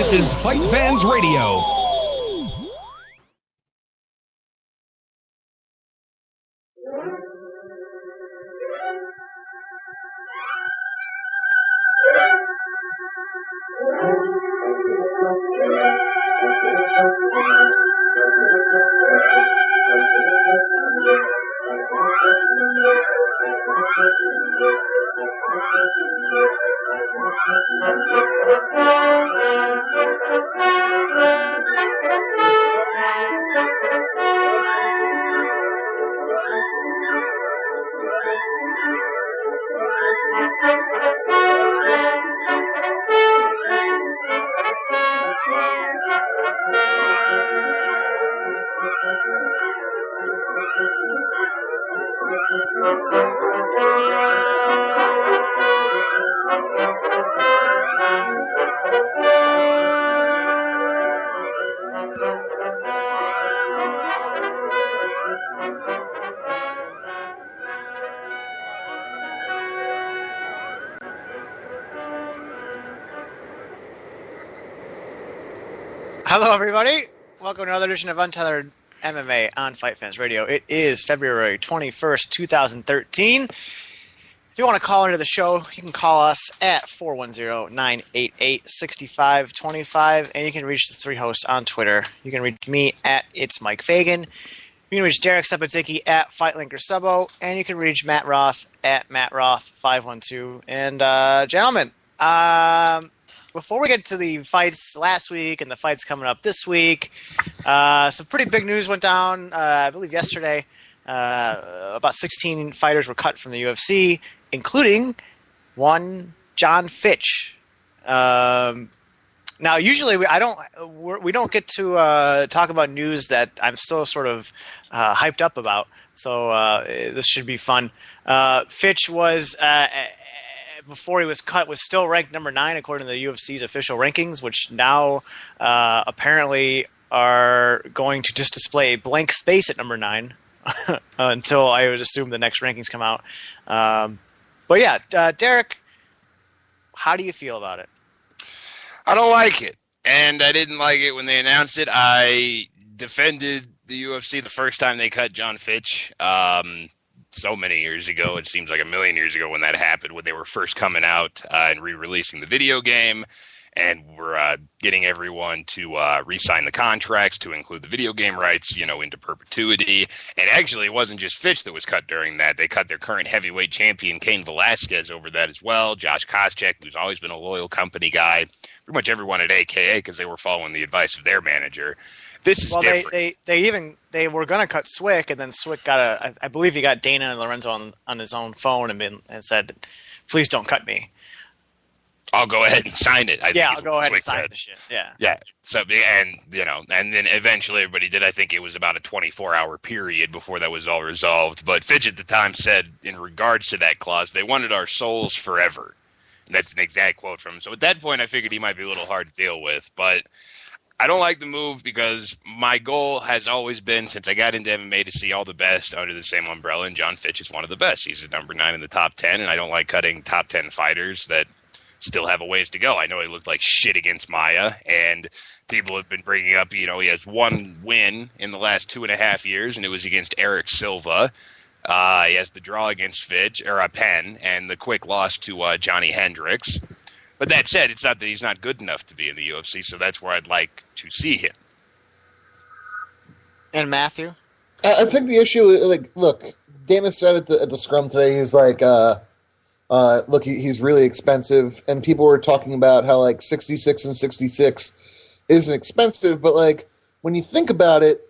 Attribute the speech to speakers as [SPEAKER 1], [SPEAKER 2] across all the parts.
[SPEAKER 1] This is Fight Fans Radio.
[SPEAKER 2] Hello, everybody. Welcome to another edition of Untethered MMA on Fight Fans Radio. It is February 21st, 2013. If you want to call into the show, you can call us at 410-988-6525, and you can reach the three hosts on Twitter. You can reach me at It's Mike Fagan. You can reach Derek Sepetzycki at FightLinker Subo, and you can reach Matt Roth at MattRoth512. And, gentlemen, before we get to the fights last week and the fights coming up this week, some pretty big news went down, I believe yesterday. About 16 fighters were cut from the UFC, including one John Fitch. Now, usually we don't get to talk about news that I'm still sort of hyped up about, so this should be fun. Fitch was... before he was cut, was still ranked number 9 according to the UFC's official rankings, which now apparently are going to just display a blank space at number 9 until I would assume the next rankings come out. But yeah, Derek, how do you feel about it?
[SPEAKER 3] I don't like it, and I didn't like it when they announced it. I defended the UFC the first time they cut John Fitch. So many years ago, it seems like a million years ago when that happened, when they were first coming out and re-releasing the video game, and were getting everyone to re-sign the contracts to include the video game rights, into perpetuity. And actually, it wasn't just Fitch that was cut during that. They cut their current heavyweight champion, Cain Velasquez, over that as well. Josh Koscheck, who's always been a loyal company guy. Pretty much everyone at AKA, because they were following the advice of their manager. This is different. They were going to cut Swick, and then Swick I believe he got Dana and Lorenzo on his own phone and said, "Please don't cut me. I'll go ahead and sign it."
[SPEAKER 2] I'll go ahead and sign the shit. Yeah.
[SPEAKER 3] Yeah. So, and then eventually everybody did. I think it was about a 24-hour period before that was all resolved. But Fitch at the time said, in regards to that clause, they wanted our souls forever. And that's an exact quote from him. So at that point, I figured he might be a little hard to deal with, but I don't like the move because my goal has always been, since I got into MMA, to see all the best under the same umbrella, and John Fitch is one of the best. He's at number 9 in the top 10, and I don't like cutting top 10 fighters that still have a ways to go. I know he looked like shit against Maia, and people have been bringing up, he has one win in the last 2.5 years, and it was against Eric Silva. He has the draw against Fitch, or Penn, and the quick loss to Johnny Hendricks. But that said, it's not that he's not good enough to be in the UFC, so that's where I'd like to see him.
[SPEAKER 2] And Matthew?
[SPEAKER 4] I think the issue, look, Dana said at the scrum today, he's like, look, he's really expensive, and people were talking about how, 66 and 66 isn't expensive, but, when you think about it,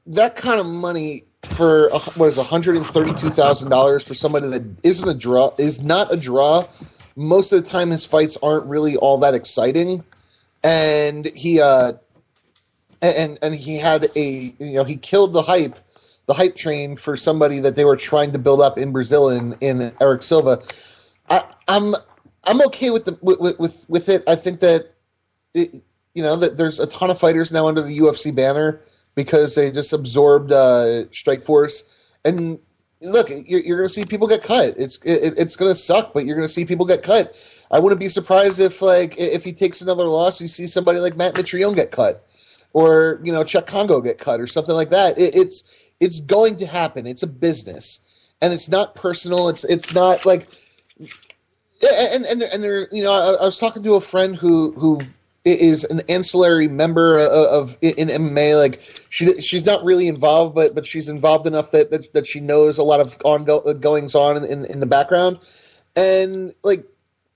[SPEAKER 4] that kind of money for, $132,000 for somebody that is not a draw. Most of the time, his fights aren't really all that exciting, and he and he had he killed the hype train for somebody that they were trying to build up in Brazil in Eric Silva. I'm okay with it. I think that that there's a ton of fighters now under the UFC banner because they just absorbed Strikeforce. And look, you're going to see people get cut. It's going to suck, but you're going to see people get cut. I wouldn't be surprised if he takes another loss, you see somebody like Matt Mitrione get cut, or Chuck Congo get cut, or something like that. It's going to happen. It's a business, and it's not personal. It's not like, and there, I was talking to a friend who is an ancillary member in MMA. Like she's not really involved, but she's involved enough that she knows a lot of goings on in the background, and like.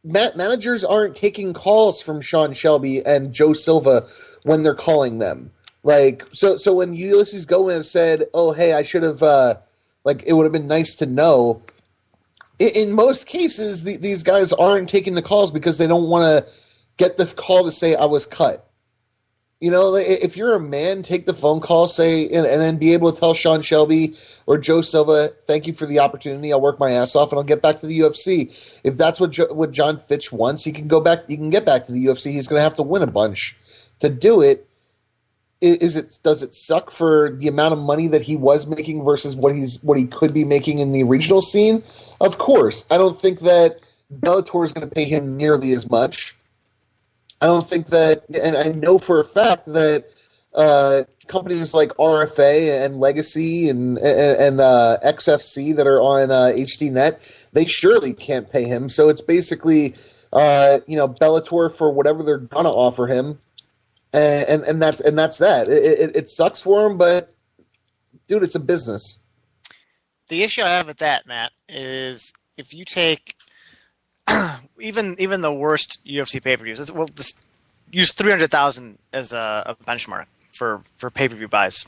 [SPEAKER 4] Managers aren't taking calls from Sean Shelby and Joe Silva when they're calling them. Like, so when Ulysses Gomez said, "Oh, hey, I should have," it would have been nice to know. In most cases, these guys aren't taking the calls because they don't want to get the call to say I was cut. If you're a man, take the phone call, say, and then be able to tell Sean Shelby or Joe Silva, "Thank you for the opportunity. I'll work my ass off and I'll get back to the UFC." If that's what John Fitch wants, he can go back. He can get back to the UFC. He's going to have to win a bunch to do it. Does it suck for the amount of money that he was making versus what he could be making in the regional scene? Of course, I don't think that Bellator is going to pay him nearly as much. I don't think that, and I know for a fact that companies like RFA and Legacy and XFC that are on HDNet, they surely can't pay him. So it's basically, Bellator for whatever they're gonna offer him, and that's that. It sucks for him, but dude, it's a business.
[SPEAKER 2] The issue I have with that, Matt, is if you take even the worst UFC pay-per-views. We'll just use 300,000 as a benchmark for pay-per-view buys.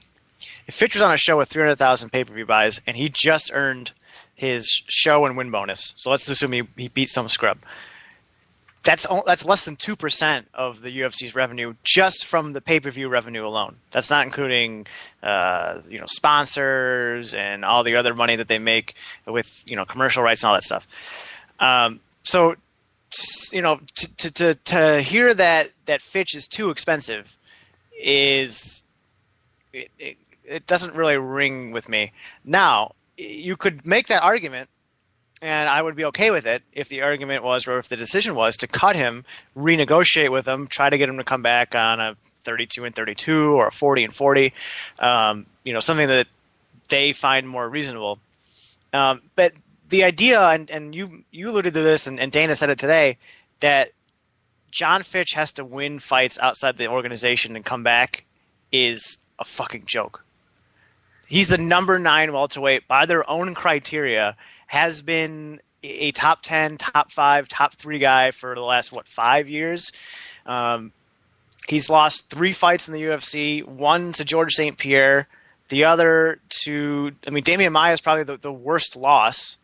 [SPEAKER 2] If Fitch was on a show with 300,000 pay-per-view buys and he just earned his show and win bonus, so let's assume he beat some scrub. That's less than 2% of the UFC's revenue just from the pay-per-view revenue alone. That's not including sponsors and all the other money that they make with commercial rights and all that stuff. So, to hear that Fitch is too expensive it doesn't really ring with me. Now, you could make that argument, and I would be okay with it if the argument was, or if the decision was, to cut him, renegotiate with him, try to get him to come back on a 32-32 or a 40-40, something that they find more reasonable. But the idea, and you alluded to this, and Dana said it today, that John Fitch has to win fights outside the organization and come back is a fucking joke. He's the number 9 welterweight by their own criteria, has been a top 10, top 5, top 3 guy for the last, 5 years. He's lost 3 fights in the UFC, one to George St. Pierre, the other to, Damian Maia is probably the worst loss,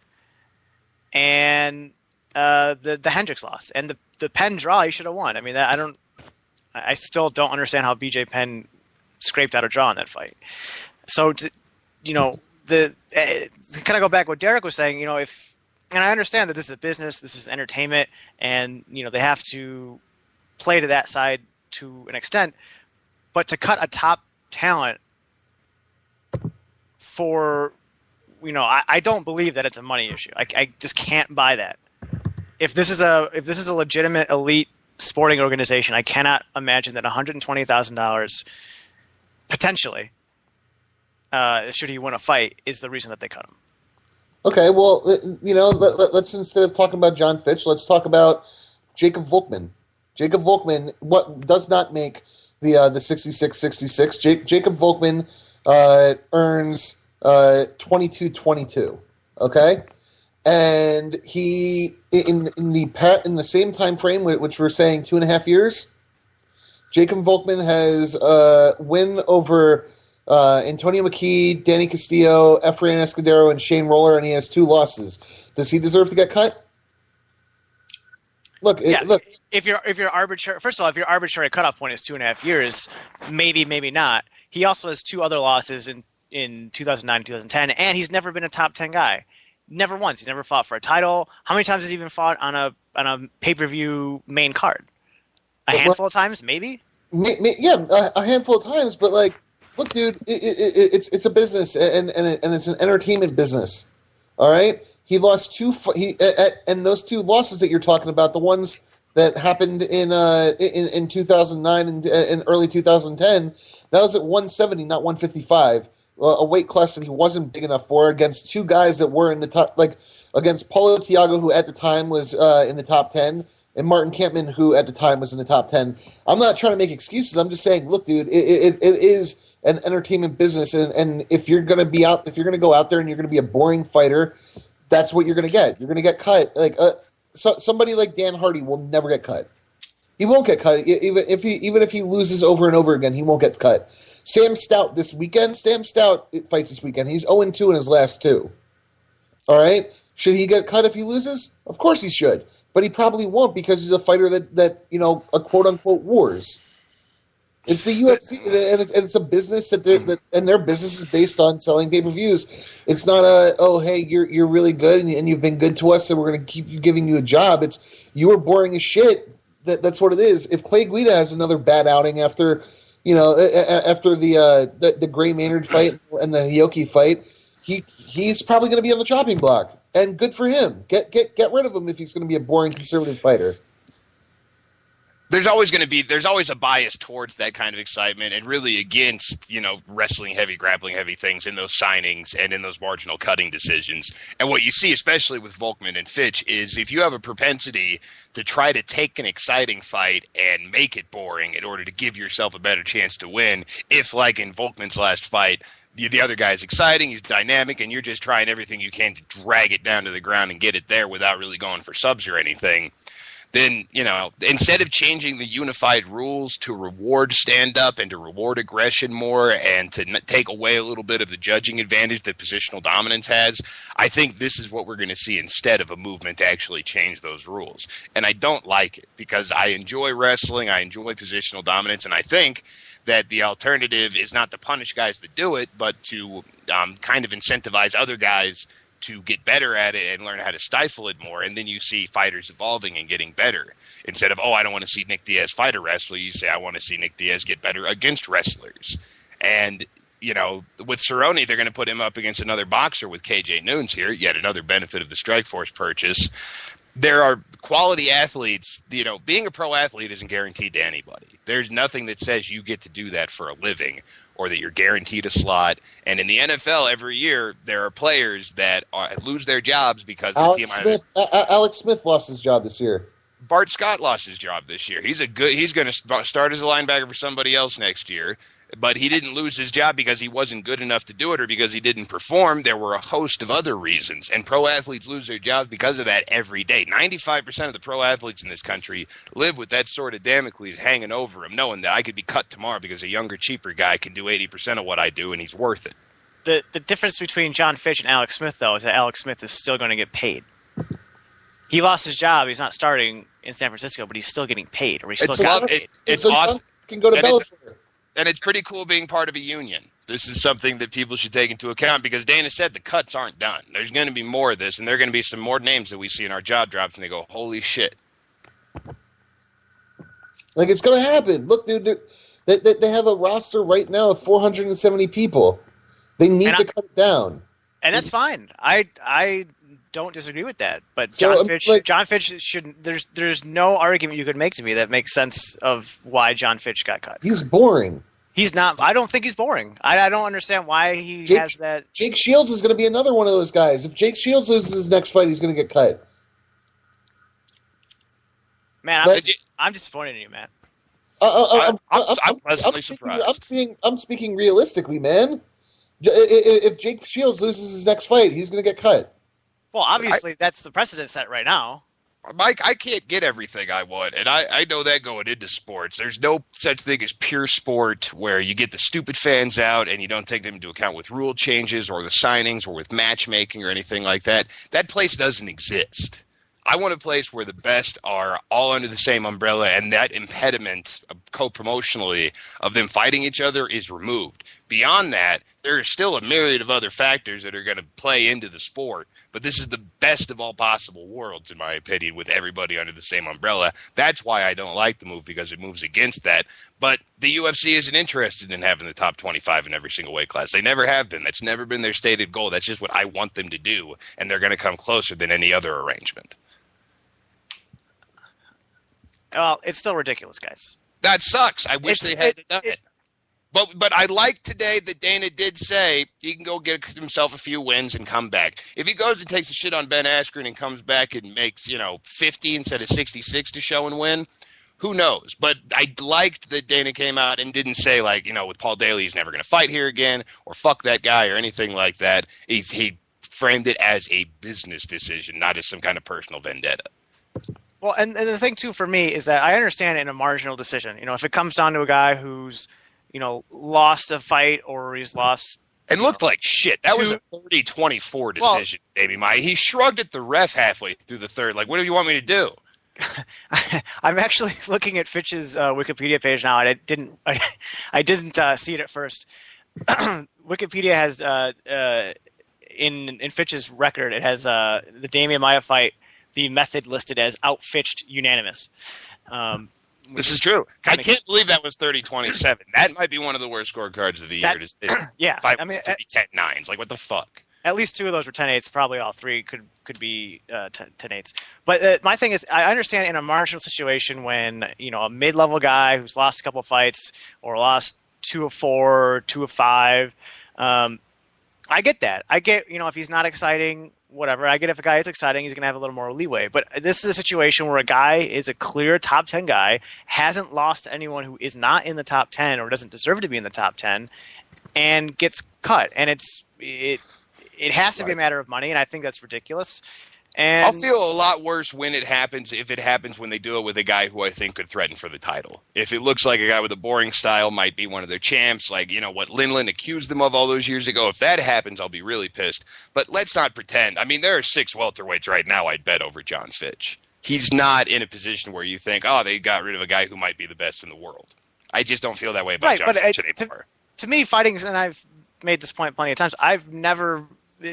[SPEAKER 2] and the Hendricks loss, and the Penn draw he should have won. I still don't understand how BJ Penn scraped out a draw in that fight. So to kind of go back to what Derek was saying, and I understand that this is a business, this is entertainment, and they have to play to that side to an extent, but to cut a top talent for, I don't believe that it's a money issue. I just can't buy that. If this is a legitimate elite sporting organization, I cannot imagine that $120,000 potentially, should he win a fight, is the reason that they cut him.
[SPEAKER 4] Okay, well, let's, instead of talking about John Fitch, let's talk about Jacob Volkman. Jacob Volkman, what does not make the 66-66. Jacob Volkman earns 22-22. Okay, and he in the same time frame, which we're saying 2.5 years, Jacob Volkman has win over Antonio McKee, Danny Castillo, Efrain Escudero, and Shane Roller, and he has 2 losses. Does he deserve to get cut? Look. If your arbitrary cutoff point is 2.5 years, maybe not. He also has 2 other losses in 2009 and 2010, and he's never been a top 10 guy. Never once. He's never fought for a title. How many times has he even fought on a pay-per-view main card? A handful of times, maybe? Yeah, a handful of times, but look, dude, it's a business, and it's an entertainment business. All right, He lost and those two losses that you're talking about, the ones that happened in 2009 and early 2010, that was at 170, not 155. A weight class that he wasn't big enough for, against two guys that were in the top, like against Paulo Thiago, who at the time was in the top 10, and Martin Kampmann, who at the time was in the top 10. I'm not trying to make excuses. I'm just saying, look, dude, it is an entertainment business, and if you're going to go out there and you're going to be a boring fighter, that's what you're going to get. You're going to get cut. Like somebody like Dan Hardy will never get cut. He won't get cut. Even if he loses over and over again, he won't get cut. Sam Stout this weekend. Sam Stout fights this weekend. He's 0-2 in his last two. All right? Should he get cut if he loses? Of course he should. But he probably won't, because he's a fighter that a quote-unquote wars. It's the UFC, and it's a business and their business is based on selling pay-per-views. It's not hey, you're really good and you've been good to us, so we're going to keep giving you a job. It's, you were boring as shit. That's what it is. If Clay Guida has another bad outing after the Gray Maynard fight and the Hioki fight, he's probably going to be on the chopping block. And good for him. Get rid of him if he's going to be a boring conservative fighter.
[SPEAKER 3] There's always a bias towards that kind of excitement, and really against, wrestling heavy, grappling heavy things in those signings and in those marginal cutting decisions. And what you see, especially with Volkman and Fitch, is if you have a propensity to try to take an exciting fight and make it boring in order to give yourself a better chance to win, if, like in Volkman's last fight, the other guy's exciting, he's dynamic, and you're just trying everything you can to drag it down to the ground and get it there without really going for subs or anything, then, instead of changing the unified rules to reward stand-up and to reward aggression more and to take away a little bit of the judging advantage that positional dominance has, I think this is what we're going to see instead of a movement to actually change those rules. And I don't like it, because I enjoy wrestling, I enjoy positional dominance, and I think that the alternative is not to punish guys that do it, but to kind of incentivize other guys to get better at it and learn how to stifle it more. And then you see fighters evolving and getting better. Instead of, I don't want to see Nick Diaz fight a wrestler, you say, I want to see Nick Diaz get better against wrestlers. And, with Cerrone, they're going to put him up against another boxer with KJ Noons here, yet another benefit of the Strikeforce purchase. There are quality athletes. Being a pro athlete isn't guaranteed to anybody. There's nothing that says you get to do that for a living, or that you're guaranteed a slot. And in the NFL, every year, there are players that lose their jobs because
[SPEAKER 4] Alex Smith lost his job this year.
[SPEAKER 3] Bart Scott lost his job this year. He's going to start as a linebacker for somebody else next year. But he didn't lose his job because he wasn't good enough to do it or because he didn't perform. There were a host of other reasons. And pro athletes lose their jobs because of that every day. 95% of the pro athletes in this country live with that sort of Damocles hanging over them, knowing that I could be cut tomorrow because a younger, cheaper guy can do 80% of what I do and he's worth it.
[SPEAKER 2] The difference between John Fitch and Alex Smith, though, is that Alex Smith is still going to get paid. He lost his job. He's not starting in San Francisco, but he's still getting paid. Or he's still got paid.
[SPEAKER 3] It's awesome.
[SPEAKER 4] Can go to Bellator.
[SPEAKER 3] And it's pretty cool being part of a union. This is something that people should take into account, because Dana said the cuts aren't done. There's going to be more of this, and there are going to be some more names that we see in our job drops, and they go, holy shit.
[SPEAKER 4] Like, it's going to happen. Look, dude, they have a roster right now of 470 people. They need to cut it down.
[SPEAKER 2] And that's fine. I don't disagree with that. But John Fitch shouldn't. There's no argument you could make to me that makes sense of why John Fitch got cut.
[SPEAKER 4] He's boring.
[SPEAKER 2] He's not. I don't think he's boring. I don't understand why he has that.
[SPEAKER 4] Jake Shields is going to be another one of those guys. If Jake Shields loses his next fight, he's going to get cut.
[SPEAKER 2] Man, I'm disappointed in you, man.
[SPEAKER 3] I'm pleasantly surprised.
[SPEAKER 4] I'm speaking realistically, man. If Jake Shields loses his next fight, he's going to get cut.
[SPEAKER 2] Well, obviously, that's the precedent set right now.
[SPEAKER 3] Mike, I can't get everything I want, and I know that going into sports. There's no such thing as pure sport where you get the stupid fans out and you don't take them into account with rule changes or the signings or with matchmaking or anything like that. That place doesn't exist. I want a place where the best are all under the same umbrella, and that impediment co-promotionally of them fighting each other is removed. Beyond that, there are still a myriad of other factors that are going to play into the sport. But this is the best of all possible worlds, in my opinion, with everybody under the same umbrella. That's why I don't like the move, because it moves against that. But the UFC isn't interested in having the top 25 in every single weight class. They never have been. That's never been their stated goal. That's just what I want them to do, and they're going to come closer than any other arrangement.
[SPEAKER 2] Well, it's still ridiculous, guys.
[SPEAKER 3] That sucks. I wish they had done it. But I like today that Dana did say he can go get himself a few wins and come back. If he goes and takes a shit on Ben Askren and comes back and makes, 50 instead of 66 to show and win, who knows? But I liked that Dana came out and didn't say, with Paul Daly, he's never going to fight here again, or fuck that guy, or anything like that. He framed it as a business decision, not as some kind of personal vendetta.
[SPEAKER 2] Well, and the thing, too, for me is that I understand in a marginal decision. If it comes down to a guy who's lost a fight, or he's lost...
[SPEAKER 3] And looked like shit. That was a 30-24 decision, baby. He shrugged at the ref halfway through the third. Like, what do you want me to do?
[SPEAKER 2] I'm actually looking at Fitch's Wikipedia page now, and I didn't see it at first. Wikipedia has, in Fitch's record, it has the Damian Maia fight, the method listed as out-Fitched unanimous.
[SPEAKER 3] This is true. I can't believe that was 30-27. That might be one of the worst scorecards of the year.
[SPEAKER 2] Yeah.
[SPEAKER 3] 10-9s. Like, what the fuck?
[SPEAKER 2] At least 2 of those were 10-8s. Probably all 3 could be 10-8s. But my thing is, I understand in a marginal situation when, a mid-level guy who's lost a couple fights or lost 2 of 4, 2 of 5, I get that. I get, if he's not exciting, whatever. I get if a guy is exciting, he's going to have a little more leeway. But this is a situation where a guy is a clear top 10 guy, hasn't lost to anyone who is not in the top 10 or doesn't deserve to be in the top 10, and gets cut. And it has to be a matter of money, and I think that's ridiculous. And
[SPEAKER 3] I'll feel a lot worse when it happens, if it happens when they do it with a guy who I think could threaten for the title. If it looks like a guy with a boring style might be one of their champs, like, what Linland accused them of all those years ago, if that happens, I'll be really pissed. But let's not pretend. I mean, there are 6 welterweights right now I'd bet over John Fitch. He's not in a position where you think, they got rid of a guy who might be the best in the world. I just don't feel that way about John Fitch anymore.
[SPEAKER 2] To me, fighting, and I've made this point plenty of times,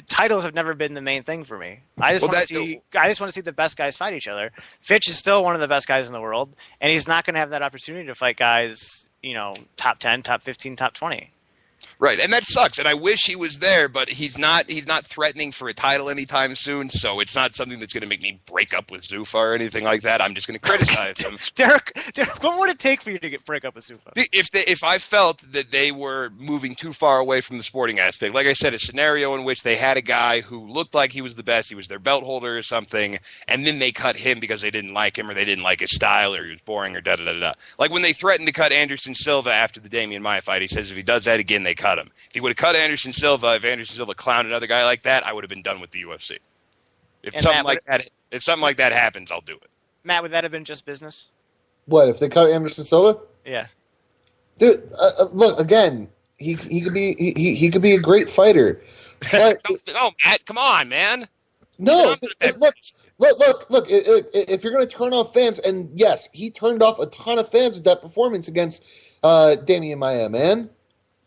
[SPEAKER 2] titles have never been the main thing for me. I just want to see the best guys fight each other. Fitch is still one of the best guys in the world, and he's not going to have that opportunity to fight guys, top 10, top 15, top 20.
[SPEAKER 3] Right, and that sucks. And I wish he was there, but he's not threatening for a title anytime soon, so it's not something that's going to make me break up with Zuffa or anything like that. I'm just going to criticize him.
[SPEAKER 2] Derek, what would it take for you to break up with Zuffa?
[SPEAKER 3] If I felt that they were moving too far away from the sporting aspect, like I said, a scenario in which they had a guy who looked like he was the best, he was their belt holder or something, and then they cut him because they didn't like him or they didn't like his style or he was boring or da-da-da-da. Like when they threatened to cut Anderson Silva after the Damian Maia fight, he says if he does that again, they cut him. If he would have cut Anderson Silva, if Anderson Silva clowned another guy like that, I would have been done with the UFC. If something like that happens, I'll do it.
[SPEAKER 2] Matt, would that have been just business?
[SPEAKER 4] What, if they cut Anderson Silva?
[SPEAKER 2] Yeah.
[SPEAKER 4] Dude, look, again, he could be a great fighter. But,
[SPEAKER 3] no, Matt, come on, man.
[SPEAKER 4] No, look, if you're going to turn off fans, and yes, he turned off a ton of fans with that performance against Damian Maia, man.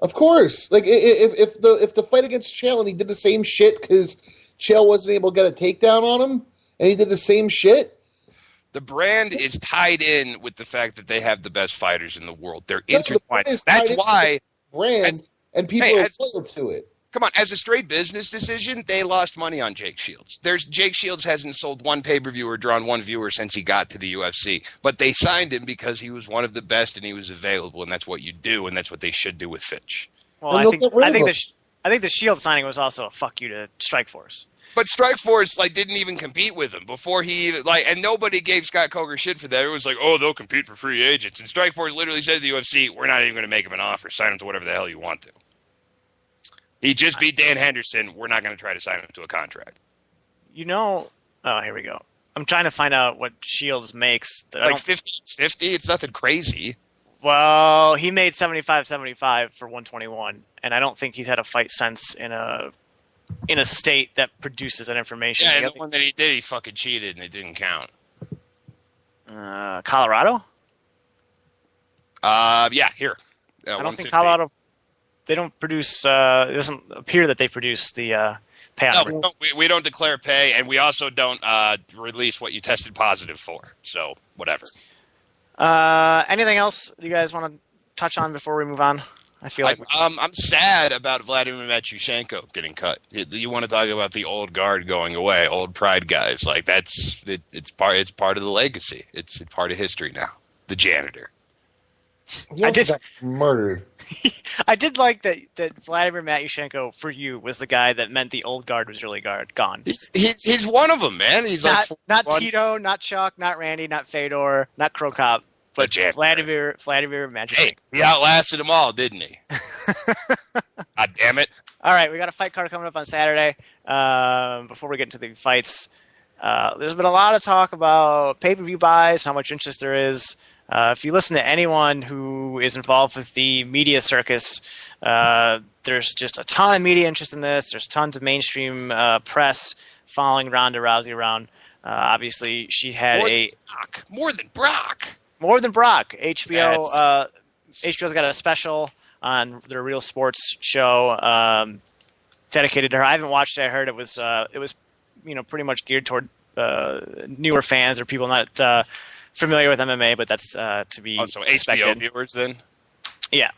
[SPEAKER 4] Of course. Like, if the fight against Chael and he did the same shit because Chael wasn't able to get a takedown on him, and he did the same shit.
[SPEAKER 3] The brand is tied in with the fact that they have the best fighters in the world. They're intertwined. That's why
[SPEAKER 4] brand and people are loyal to it.
[SPEAKER 3] Come on, as a straight business decision, they lost money on Jake Shields. Jake Shields hasn't sold one pay-per-view or drawn one viewer since he got to the UFC. But they signed him because he was one of the best and he was available, and that's what you do, and that's what they should do with Fitch.
[SPEAKER 2] Well, I think the Shields signing was also a fuck you to Strikeforce.
[SPEAKER 3] But Strikeforce didn't even compete with him before he even and nobody gave Scott Coker shit for that. It was like, oh, they'll compete for free agents, and Strikeforce literally said to the UFC, "We're not even going to make him an offer. Sign him to whatever the hell you want to." He just beat Dan Henderson. We're not going to try to sign him to a contract.
[SPEAKER 2] Oh, here we go. I'm trying to find out what Shields makes.
[SPEAKER 3] 50? It's nothing crazy.
[SPEAKER 2] Well, he made $75.75 for 121, and I don't think he's had a fight since in a state that produces that information.
[SPEAKER 3] Yeah, and the one that he did, he fucking cheated, and it didn't count.
[SPEAKER 2] Colorado?
[SPEAKER 3] Yeah, here.
[SPEAKER 2] I don't think
[SPEAKER 3] 150.
[SPEAKER 2] Colorado. They don't produce. It doesn't appear that they produce the payout.
[SPEAKER 3] No, we don't declare pay, and we also don't release what you tested positive for. So whatever.
[SPEAKER 2] Anything else you guys want to touch on before we move on? I feel like
[SPEAKER 3] I'm sad about Vladimir Matyushenko getting cut. You want to talk about the old guard going away, old pride guys? Like it's part of the legacy. It's part of history now. The janitor.
[SPEAKER 4] I just got murdered.
[SPEAKER 2] I did like that Vladimir Matyushenko for you was the guy that meant the old guard was really gone.
[SPEAKER 3] He's one of them, man. He's
[SPEAKER 2] not Tito, not Chuck, not Randy, not Fedor, not Krokop, but Vladimir Matyushenko.
[SPEAKER 3] Hey, he outlasted them all, didn't he? God damn it!
[SPEAKER 2] All right, we got a fight card coming up on Saturday. Before we get into the fights, there's been a lot of talk about pay-per-view buys, how much interest there is. If you listen to anyone who is involved with the media circus, there's just a ton of media interest in this. There's tons of mainstream press following Ronda Rousey around. Obviously, she had
[SPEAKER 3] more than Brock.
[SPEAKER 2] HBO's got a special on their Real Sports show dedicated to her. I haven't watched it. I heard it was pretty much geared toward newer fans or people not familiar with MMA, but that's to be expected.
[SPEAKER 3] HBO viewers then?
[SPEAKER 2] Yeah.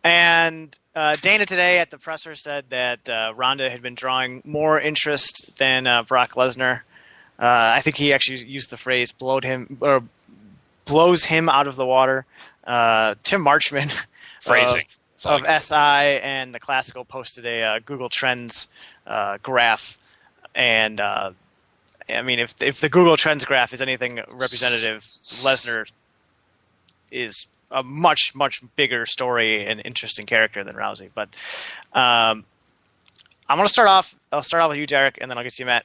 [SPEAKER 2] And Dana today at the presser said that Ronda had been drawing more interest than Brock Lesnar. I think he actually used the phrase blows him out of the water. Tim Marchman
[SPEAKER 3] phrasing
[SPEAKER 2] of SI and the Classical posted a Google Trends graph, and I mean, if the Google Trends graph is anything representative, Lesnar is a much, much bigger story and interesting character than Rousey. But I'm going to start off. I'll start off with you, Derek, and then I'll get to you, Matt.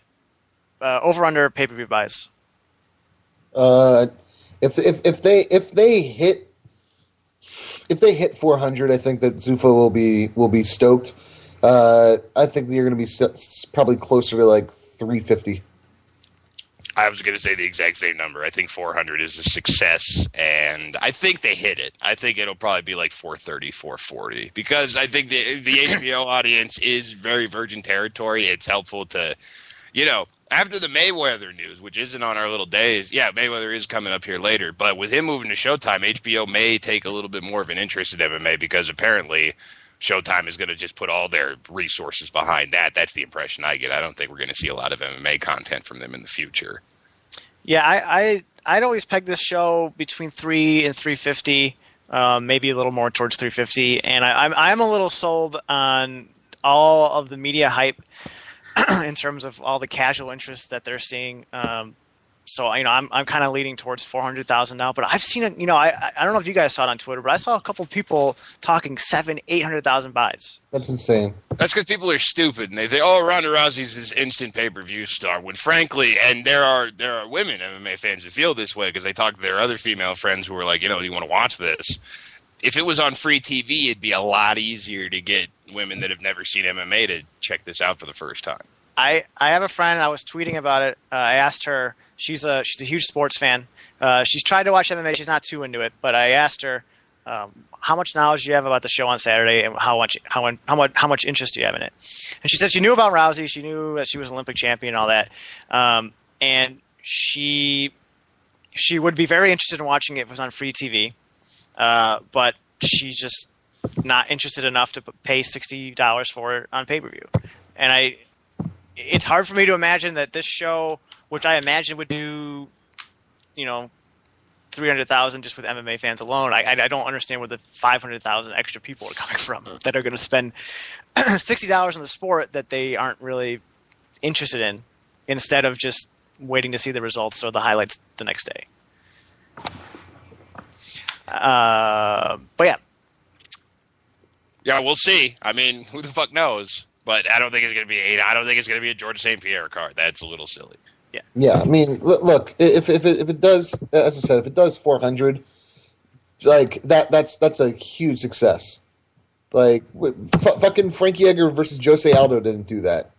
[SPEAKER 2] Over under pay-per-view buys.
[SPEAKER 4] If they hit 400, I think that Zuffa will be stoked. I think you're going to be probably closer to like 350.
[SPEAKER 3] I was going to say the exact same number. I think 400 is a success, and I think they hit it. I think it'll probably be like 430, 440, because I think the HBO audience is very virgin territory. It's helpful to, after the Mayweather news, which isn't on our little days, yeah, Mayweather is coming up here later, but with him moving to Showtime, HBO may take a little bit more of an interest in MMA because apparently Showtime is going to just put all their resources behind that. That's the impression I get. I don't think we're going to see a lot of MMA content from them in the future.
[SPEAKER 2] Yeah, I'd always peg this show between 3 and 350, maybe a little more towards 350. And I'm a little sold on all of the media hype in terms of all the casual interest that they're seeing. So, I'm kind of leaning towards 400,000 now, but I've seen it, I don't know if you guys saw it on Twitter, but I saw a couple of people talking 800,000 buys.
[SPEAKER 4] That's insane.
[SPEAKER 3] That's because people are stupid and they think, Ronda Rousey's this instant pay-per-view star. When frankly, and there are women MMA fans who feel this way because they talk to their other female friends who are like, do you want to watch this? If it was on free TV, it'd be a lot easier to get women that have never seen MMA to check this out for the first time. I
[SPEAKER 2] have a friend, I was tweeting about it. I asked her, she's a huge sports fan. She's tried to watch MMA. She's not too into it, but I asked her, how much knowledge do you have about the show on Saturday, and how much interest do you have in it? And she said she knew about Rousey. She knew that she was an Olympic champion and all that. And she would be very interested in watching it if it was on free TV, but she's just not interested enough to pay $60 for it on pay-per-view. And it's hard for me to imagine that this show, which I imagine would do, 300,000 just with MMA fans alone. I don't understand where the 500,000 extra people are coming from that are going to spend $60 on the sport that they aren't really interested in, instead of just waiting to see the results or the highlights the next day. But yeah.
[SPEAKER 3] Yeah, we'll see. I mean, who the fuck knows? But I don't think it's going to be 8. I don't think it's going to be a George St. Pierre card. That's a little silly.
[SPEAKER 2] Yeah.
[SPEAKER 4] Yeah. I mean, look, if it does, as I said, if it does 400, like that's a huge success. Like fucking Frankie Edgar versus Jose Aldo didn't do that.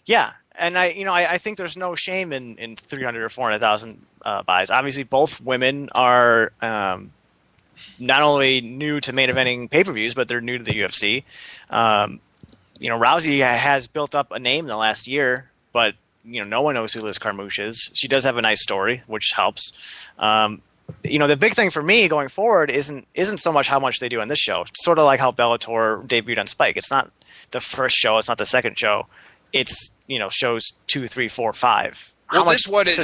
[SPEAKER 2] Yeah, and I think there's no shame in 300 or 400,000 buys. Obviously, both women are not only new to main eventing pay-per-views, but they're new to the UFC. Rousey has built up a name in the last year, but no one knows who Liz Carmouche is. She does have a nice story, which helps. The big thing for me going forward isn't so much how much they do on this show. It's sort of like how Bellator debuted on Spike. It's not the first show. It's not the second show. It's shows 2, 3, 4, 5.
[SPEAKER 3] Well,
[SPEAKER 2] how
[SPEAKER 3] this one is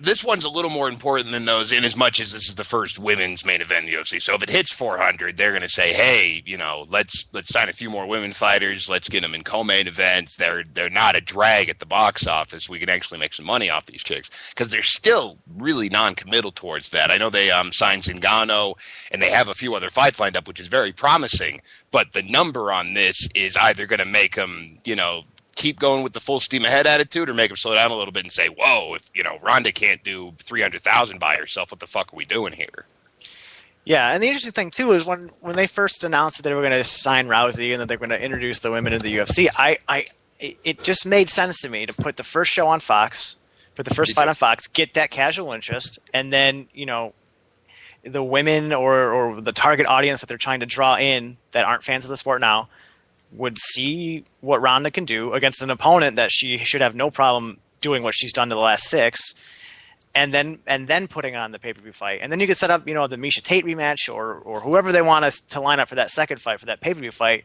[SPEAKER 3] this one's a little more important than those, in as much as this is the first women's main event in the UFC. So if it hits 400, they're going to say, "Hey, let's sign a few more women fighters. Let's get them in co-main events. They're not a drag at the box office. We can actually make some money off these chicks because they're still really non-committal towards that. I know they signed Zingano and they have a few other fights lined up, which is very promising. But the number on this is either going to make them, keep going with the full steam ahead attitude or make them slow down a little bit and say, whoa, if, Ronda can't do 300,000 by herself, what the fuck are we doing here?
[SPEAKER 2] Yeah, and the interesting thing, too, is when they first announced that they were going to sign Rousey and that they're going to introduce the women into the UFC, it just made sense to me to put the first show on Fox, put the first fight on Fox, get that casual interest, and then, the women or the target audience that they're trying to draw in that aren't fans of the sport now would see what Ronda can do against an opponent that she should have no problem doing what she's done to the last 6, and then putting on the pay-per-view fight. And then you could set up, the Miesha Tate rematch or whoever they want us to line up for that second fight, for that pay-per-view fight.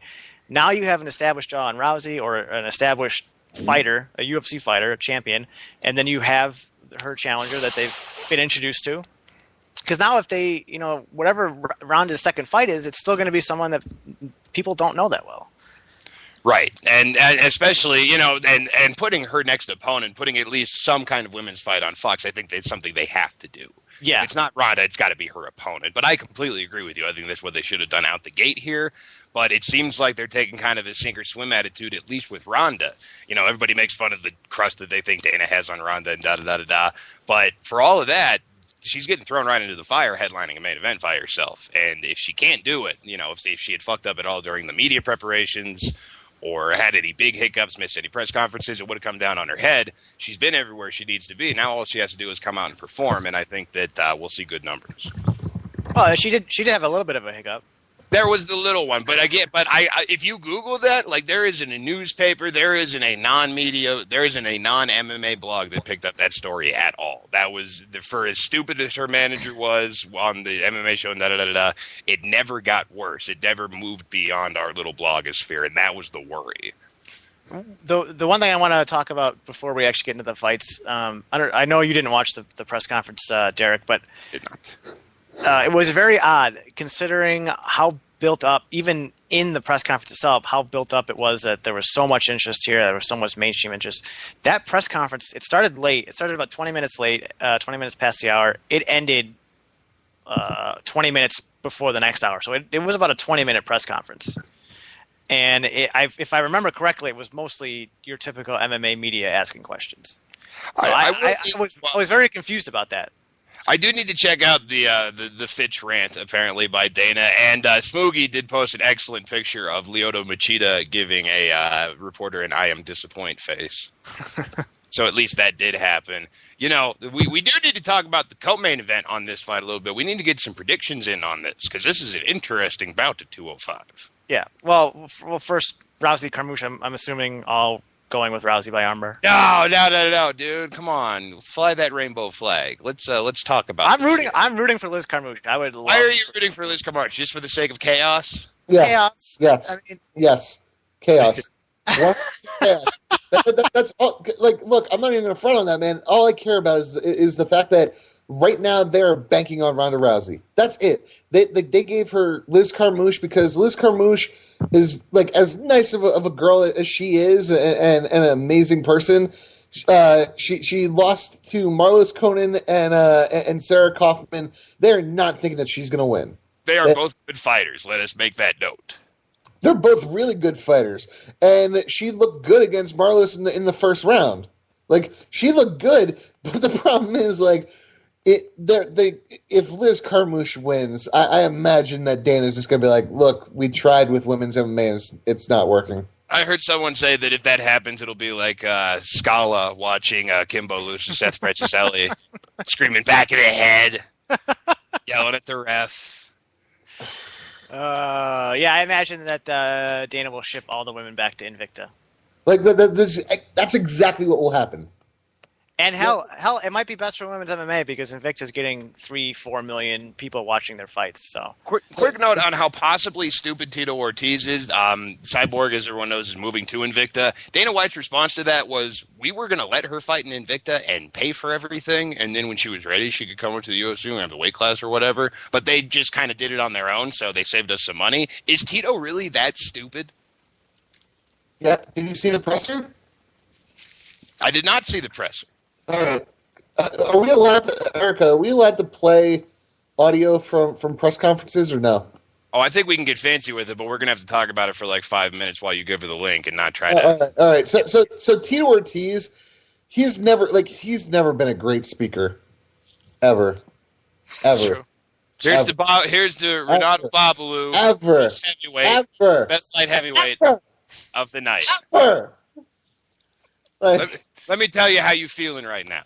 [SPEAKER 2] Now you have an established draw on Rousey or an established fighter, a UFC fighter, a champion, and then you have her challenger that they've been introduced to. Because now if they, whatever Ronda's second fight is, it's still going to be someone that people don't know that well.
[SPEAKER 3] Right, and especially, and putting her next opponent, putting at least some kind of women's fight on Fox, I think that's something they have to do.
[SPEAKER 2] Yeah.
[SPEAKER 3] If it's not Ronda, it's got to be her opponent. But I completely agree with you. I think that's what they should have done out the gate here. But it seems like they're taking kind of a sink-or-swim attitude, at least with Ronda. Everybody makes fun of the crust that they think Dana has on Ronda and da-da-da-da-da. But for all of that, she's getting thrown right into the fire headlining a main event by herself. And if she can't do it, if she had fucked up at all during the media preparations or had any big hiccups, missed any press conferences, it would have come down on her head. She's been everywhere she needs to be. Now all she has to do is come out and perform, and I think that we'll see good numbers.
[SPEAKER 2] Well, she did have a little bit of a hiccup.
[SPEAKER 3] There was the little one, but if you Google that, there isn't a newspaper, there isn't a non-media, there isn't a non-MMA blog that picked up that story at all. That was, for as stupid as her manager was on the MMA show, and it never got worse. It never moved beyond our little blogosphere, and that was the worry.
[SPEAKER 2] The one thing I want to talk about before we actually get into the fights, I know you didn't watch the press conference, Derek, but
[SPEAKER 3] Did not.
[SPEAKER 2] It was very odd considering how built up, even in the press conference itself, how built up it was that there was so much interest here, there was so much mainstream interest. That press conference, it started late. It started about 20 minutes late, 20 minutes past the hour. It ended 20 minutes before the next hour. So it was about a 20-minute press conference. And if I remember correctly, it was mostly your typical MMA media asking questions. So I was very confused about that.
[SPEAKER 3] I do need to check out the Fitch rant, apparently, by Dana. And Smoogie did post an excellent picture of Lyoto Machida giving a reporter an I am disappoint face. So at least that did happen. We do need to talk about the co-main event on this fight a little bit. We need to get some predictions in on this, because this is an interesting bout at 205.
[SPEAKER 2] Yeah. Well, first, Rousey Carmouche, I'm assuming all going with Rousey by armbar.
[SPEAKER 3] No, dude. Come on, fly that rainbow flag. Let's talk about.
[SPEAKER 2] I'm rooting for Liz Carmouche. I would.
[SPEAKER 3] Why are you rooting for Liz Carmouche? Just for the sake of chaos?
[SPEAKER 4] Yeah.
[SPEAKER 2] Chaos.
[SPEAKER 4] Yes.
[SPEAKER 2] I mean,
[SPEAKER 4] yes. Chaos. What? Chaos. That's all. Look, I'm not even going to front on that, man. All I care about is the fact that right now they're banking on Ronda Rousey. That's it. They gave her Liz Carmouche because Liz Carmouche is as nice of a girl as she is and an amazing person. She lost to Marlos Conan and Sarah Kaufman. They're not thinking that she's going to win.
[SPEAKER 3] They are both good fighters. Let us make that note.
[SPEAKER 4] They're both really good fighters, and she looked good against Marlos in the first round. She looked good, but the problem is if Liz Carmouche wins, I imagine that Dana's just going to be like, look, we tried with women's MMA and it's not working.
[SPEAKER 3] I heard someone say that if that happens, it'll be like Scala watching Kimbo lose to Seth Franciscelli, screaming back of the head, yelling at the ref.
[SPEAKER 2] Yeah, I imagine that Dana will ship all the women back to Invicta.
[SPEAKER 4] Like that's exactly what will happen.
[SPEAKER 2] And hell, it might be best for women's MMA because Invicta's getting 3-4 million people watching their fights. So,
[SPEAKER 3] quick note on how possibly stupid Tito Ortiz is. Cyborg, as everyone knows, is moving to Invicta. Dana White's response to that was, we were going to let her fight in Invicta and pay for everything, and then when she was ready, she could come over to the UFC and have the weight class or whatever. But they just kind of did it on their own, so they saved us some money. Is Tito really that stupid?
[SPEAKER 4] Yeah. Did you see the presser?
[SPEAKER 3] I did not see the presser.
[SPEAKER 4] All right. Are we allowed to, Erica, are we allowed to play audio from press conferences or no?
[SPEAKER 3] Oh, I think we can get fancy with it, but we're going to have to talk about it for like 5 minutes while you give her the link and not try to...
[SPEAKER 4] All right. So Tito Ortiz, he's never been a great speaker. Ever.
[SPEAKER 2] true.
[SPEAKER 3] Here's the Renato Babalu.
[SPEAKER 4] Ever.
[SPEAKER 3] Heavyweight. Best light heavyweight of the night.
[SPEAKER 4] Ever. Like,
[SPEAKER 3] let me tell you how you feeling right now.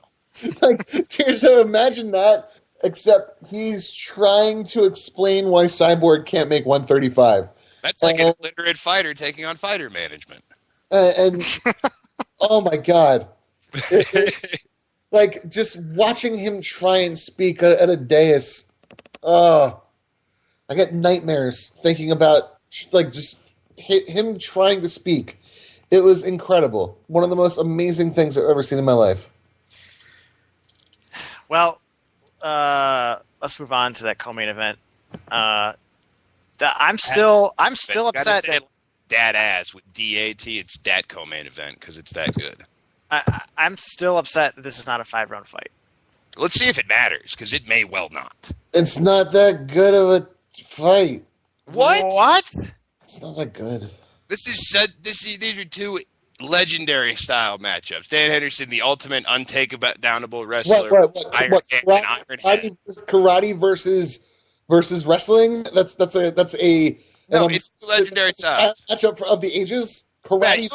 [SPEAKER 4] Like, so imagine that, except he's trying to explain why Cyborg can't make 135.
[SPEAKER 3] That's like an illiterate fighter taking on fighter management.
[SPEAKER 4] And oh my God. Like, just watching him try and speak at a dais, I get nightmares thinking about, like, just him trying to speak. It was incredible. One of the most amazing things I've ever seen in my life.
[SPEAKER 2] Well, let's move on to that co-main event. I'm still upset that
[SPEAKER 3] dad ass with DAT. It's that co-main event because it's that good.
[SPEAKER 2] I'm still upset that this is not a 5-round fight.
[SPEAKER 3] Let's see if it matters because it may well not.
[SPEAKER 4] It's not that good of a fight.
[SPEAKER 2] What?
[SPEAKER 4] It's not that good.
[SPEAKER 3] These are two legendary style matchups. Dan Henderson, the ultimate untakedownable wrestler.
[SPEAKER 4] Karate versus wrestling. That's a
[SPEAKER 3] no. It's legendary style
[SPEAKER 4] matchup of the ages. Karate.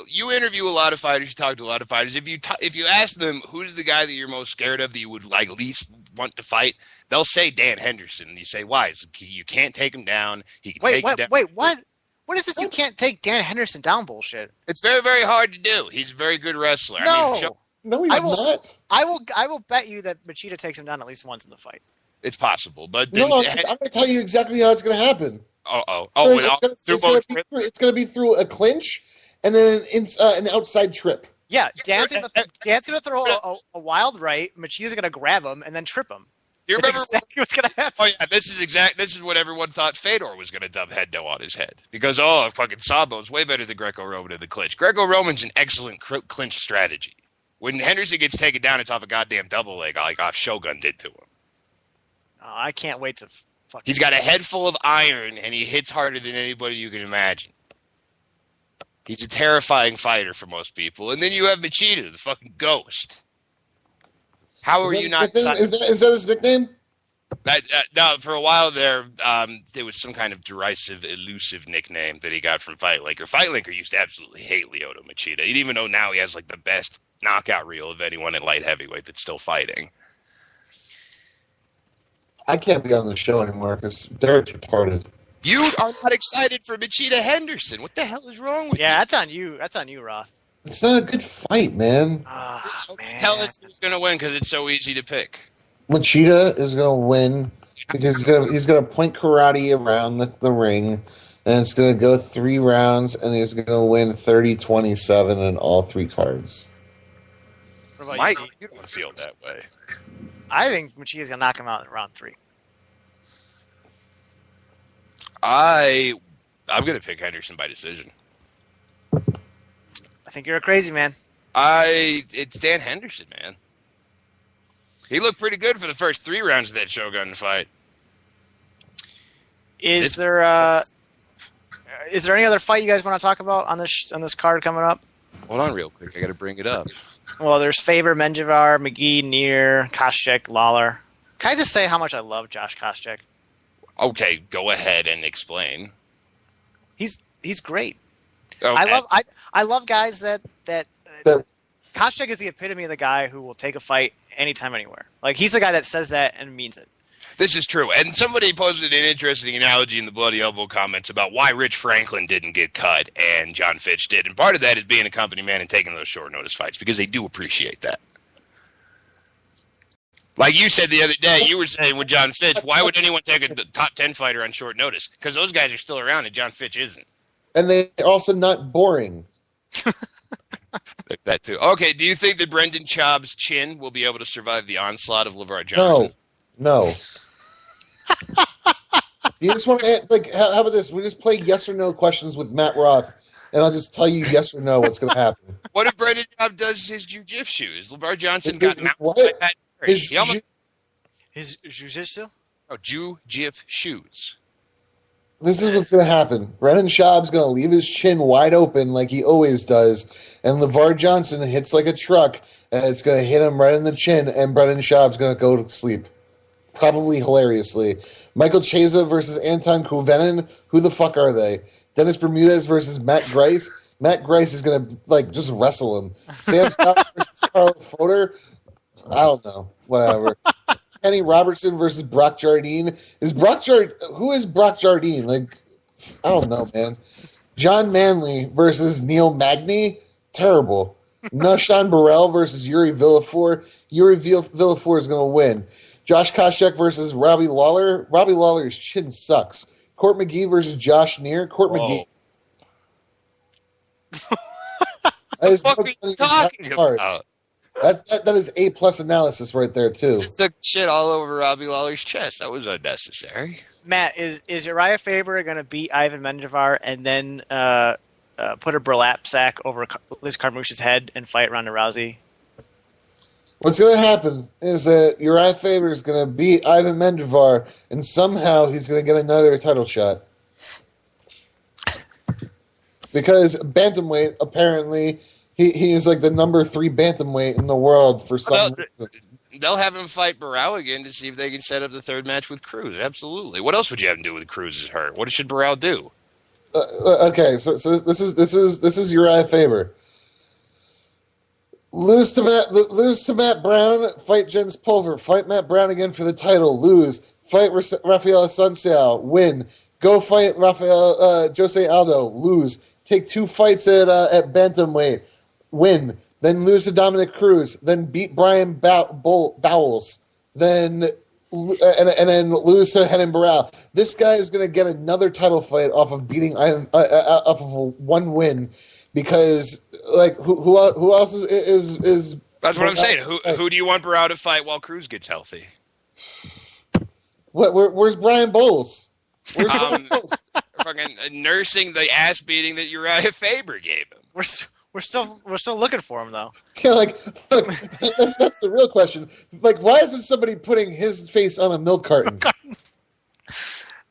[SPEAKER 3] You interview a lot of fighters. You talk to a lot of fighters. If you ask them who's the guy that you're most scared of that you would like least want to fight, they'll say Dan Henderson. And you say why? You can't take him down. He can take you down.
[SPEAKER 2] Wait, what? What is this? You can't take Dan Henderson down bullshit.
[SPEAKER 3] It's very, very hard to do. He's a very good wrestler.
[SPEAKER 2] No,
[SPEAKER 4] no, he's not.
[SPEAKER 2] I will bet you that Machida takes him down at least once in the fight.
[SPEAKER 3] It's possible, but
[SPEAKER 4] I'm going to tell you exactly how it's going to happen. It's going to be through a clinch and then an outside trip.
[SPEAKER 2] Yeah, Dan's going to throw a wild right. Machida's going to grab him and then trip him.
[SPEAKER 3] You remember
[SPEAKER 2] exactly what's going to happen?
[SPEAKER 3] Oh yeah, this is what everyone thought Fedor was going to dub Hendo on his head because fucking Sabo's way better than Greco-Roman in the clinch. Greco-Roman's an excellent clinch strategy. When Henderson gets taken down, it's off a goddamn double leg like Shogun did to him.
[SPEAKER 2] Oh, I can't wait to fucking...
[SPEAKER 3] He's got a head full of iron and he hits harder than anybody you can imagine. He's a terrifying fighter for most people. And then you have Machida, the fucking ghost. How are you not...
[SPEAKER 4] Is that his nickname?
[SPEAKER 3] No, for a while there was some kind of derisive, elusive nickname that he got from Fight Linker. Fight Linker used to absolutely hate Lyoto Machida. Even though now he has like the best knockout reel of anyone in light heavyweight that's still fighting.
[SPEAKER 4] I can't be on the show anymore because Derek's retarded.
[SPEAKER 3] You are not excited for Machida Henderson. What the hell is wrong with you?
[SPEAKER 2] Yeah, that's on you. That's on you, Roth.
[SPEAKER 4] It's not a good fight, man.
[SPEAKER 2] Man.
[SPEAKER 3] Tell us who's going to win because it's so easy to pick.
[SPEAKER 4] Machida is going to win because he's going to point karate around the ring, and it's going to go 3 rounds, and he's going to win 30-27 in all 3 cards.
[SPEAKER 3] Mike, you don't feel that way.
[SPEAKER 2] I think Machida's going to knock him out in round 3.
[SPEAKER 3] I'm going to pick Henderson by decision.
[SPEAKER 2] I think you're a crazy man.
[SPEAKER 3] It's Dan Henderson, man. He looked pretty good for the first 3 rounds of that Shogun fight.
[SPEAKER 2] Is there any other fight you guys want to talk about on this card coming up?
[SPEAKER 3] Hold on real quick. I got to bring it up.
[SPEAKER 2] Well, there's Faber, Menjivar, McGee, Neer, Koscheck, Lawler. Can I just say how much I love Josh Koscheck?
[SPEAKER 3] Okay, go ahead and explain.
[SPEAKER 2] He's great.
[SPEAKER 3] Okay.
[SPEAKER 2] I love guys that Koscheck is the epitome of the guy who will take a fight anytime, anywhere. Like, he's the guy that says that and means it.
[SPEAKER 3] This is true. And somebody posted an interesting analogy in the Bloody Elbow comments about why Rich Franklin didn't get cut and John Fitch did. And part of that is being a company man and taking those short notice fights because they do appreciate that. Like you said the other day, you were saying with John Fitch, why would anyone take a top 10 fighter on short notice? Because those guys are still around and John Fitch isn't.
[SPEAKER 4] And they're also not boring.
[SPEAKER 3] That too. Okay, do you think that Brendan Schaub's chin will be able to survive the onslaught of LeVar Johnson?
[SPEAKER 4] No. You just want to, like, how about this? We just play yes or no questions with Matt Roth, and I'll just tell you yes or no what's going to happen.
[SPEAKER 3] What if Brendan Schaub does his jiu-jitsu? Is LeVar Johnson got mounted
[SPEAKER 4] what?
[SPEAKER 3] by that?
[SPEAKER 2] His jiu-jitsu?
[SPEAKER 3] Oh, jiu-jitsu.
[SPEAKER 4] This is what's going to happen. Brendan Schaub's going to leave his chin wide open like he always does, and LeVar Johnson hits like a truck, and it's going to hit him right in the chin, and Brendan Schaub's going to go to sleep. Probably hilariously. Michael Chiesa versus Anton Kovenin. Who the fuck are they? Dennis Bermudez versus Matt Grice. Matt Grice is going to, like, just wrestle him. Sam Stout versus Carlo Froder. I don't know. Whatever. Kenny Robertson versus Brock Jardine. Who is Brock Jardine? Like, I don't know, man. John Manley versus Neil Magny. Terrible. Nashan Burrell versus Yuri Villafort. Yuri Villafort is going to win. Josh Koscheck versus Robbie Lawler. Robbie Lawler's chin sucks. Court McGee versus Josh Neer. Court McGee.
[SPEAKER 3] What the fuck are you talking about?
[SPEAKER 4] That is A+ analysis right there too.
[SPEAKER 3] Just took shit all over Robbie Lawler's chest. That was unnecessary.
[SPEAKER 2] Matt, is Uriah Faber going to beat Ivan Menjivar and then put a burlap sack over Liz Carmouche's head and fight Ronda Rousey?
[SPEAKER 4] What's going to happen is that Uriah Faber is going to beat Ivan Menjivar, and somehow he's going to get another title shot. Because bantamweight, apparently, he is like the number 3 bantamweight in the world for some reason.
[SPEAKER 3] They'll have him fight Barao again to see if they can set up the third match with Cruz. Absolutely. What else would you have him do with Cruz's hurt? What should Barao do?
[SPEAKER 4] Okay, so this is Uriah Faber. Lose to Matt Brown, fight Jens Pulver, fight Matt Brown again for the title, lose, fight Rafael Asunciao, win, go fight Jose Aldo, lose, take 2 fights at bantamweight, win, then lose to Dominic Cruz, then beat Brian Bowles, then then lose to Renan Barao. This guy is going to get another title fight off of beating off of one win. Because, like, who else is
[SPEAKER 3] That's what I'm saying. Who do you want Barao to fight while Cruz gets healthy?
[SPEAKER 4] Where's Brian Bowles? Where's
[SPEAKER 3] Brian Bowles? Fucking nursing the ass beating that Uriah Faber gave him.
[SPEAKER 2] We're still looking for him though.
[SPEAKER 4] Yeah, like, look, that's the real question. Like, why isn't somebody putting his face on a milk carton?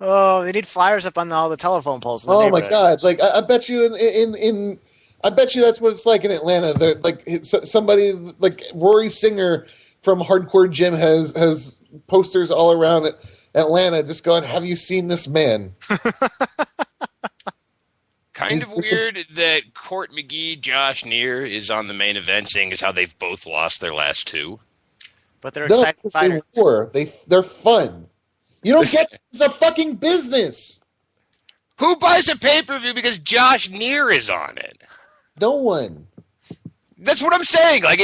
[SPEAKER 2] Oh, they need flyers up on all the telephone poles.
[SPEAKER 4] Oh my God! Like, I bet you I bet you that's what it's like in Atlanta. They're, like, somebody like Rory Singer from Hardcore Gym has posters all around Atlanta, just going, "Have you seen this man?"
[SPEAKER 3] Kind of weird that Court McGee, Josh Neer is on the main event, seeing as how they've both lost their last 2.
[SPEAKER 2] But they're exciting fighters.
[SPEAKER 4] They're fun. You don't get it's a fucking business.
[SPEAKER 3] Who buys a pay-per-view because Josh Neer is on it?
[SPEAKER 4] No one.
[SPEAKER 3] That's what I'm saying. Like,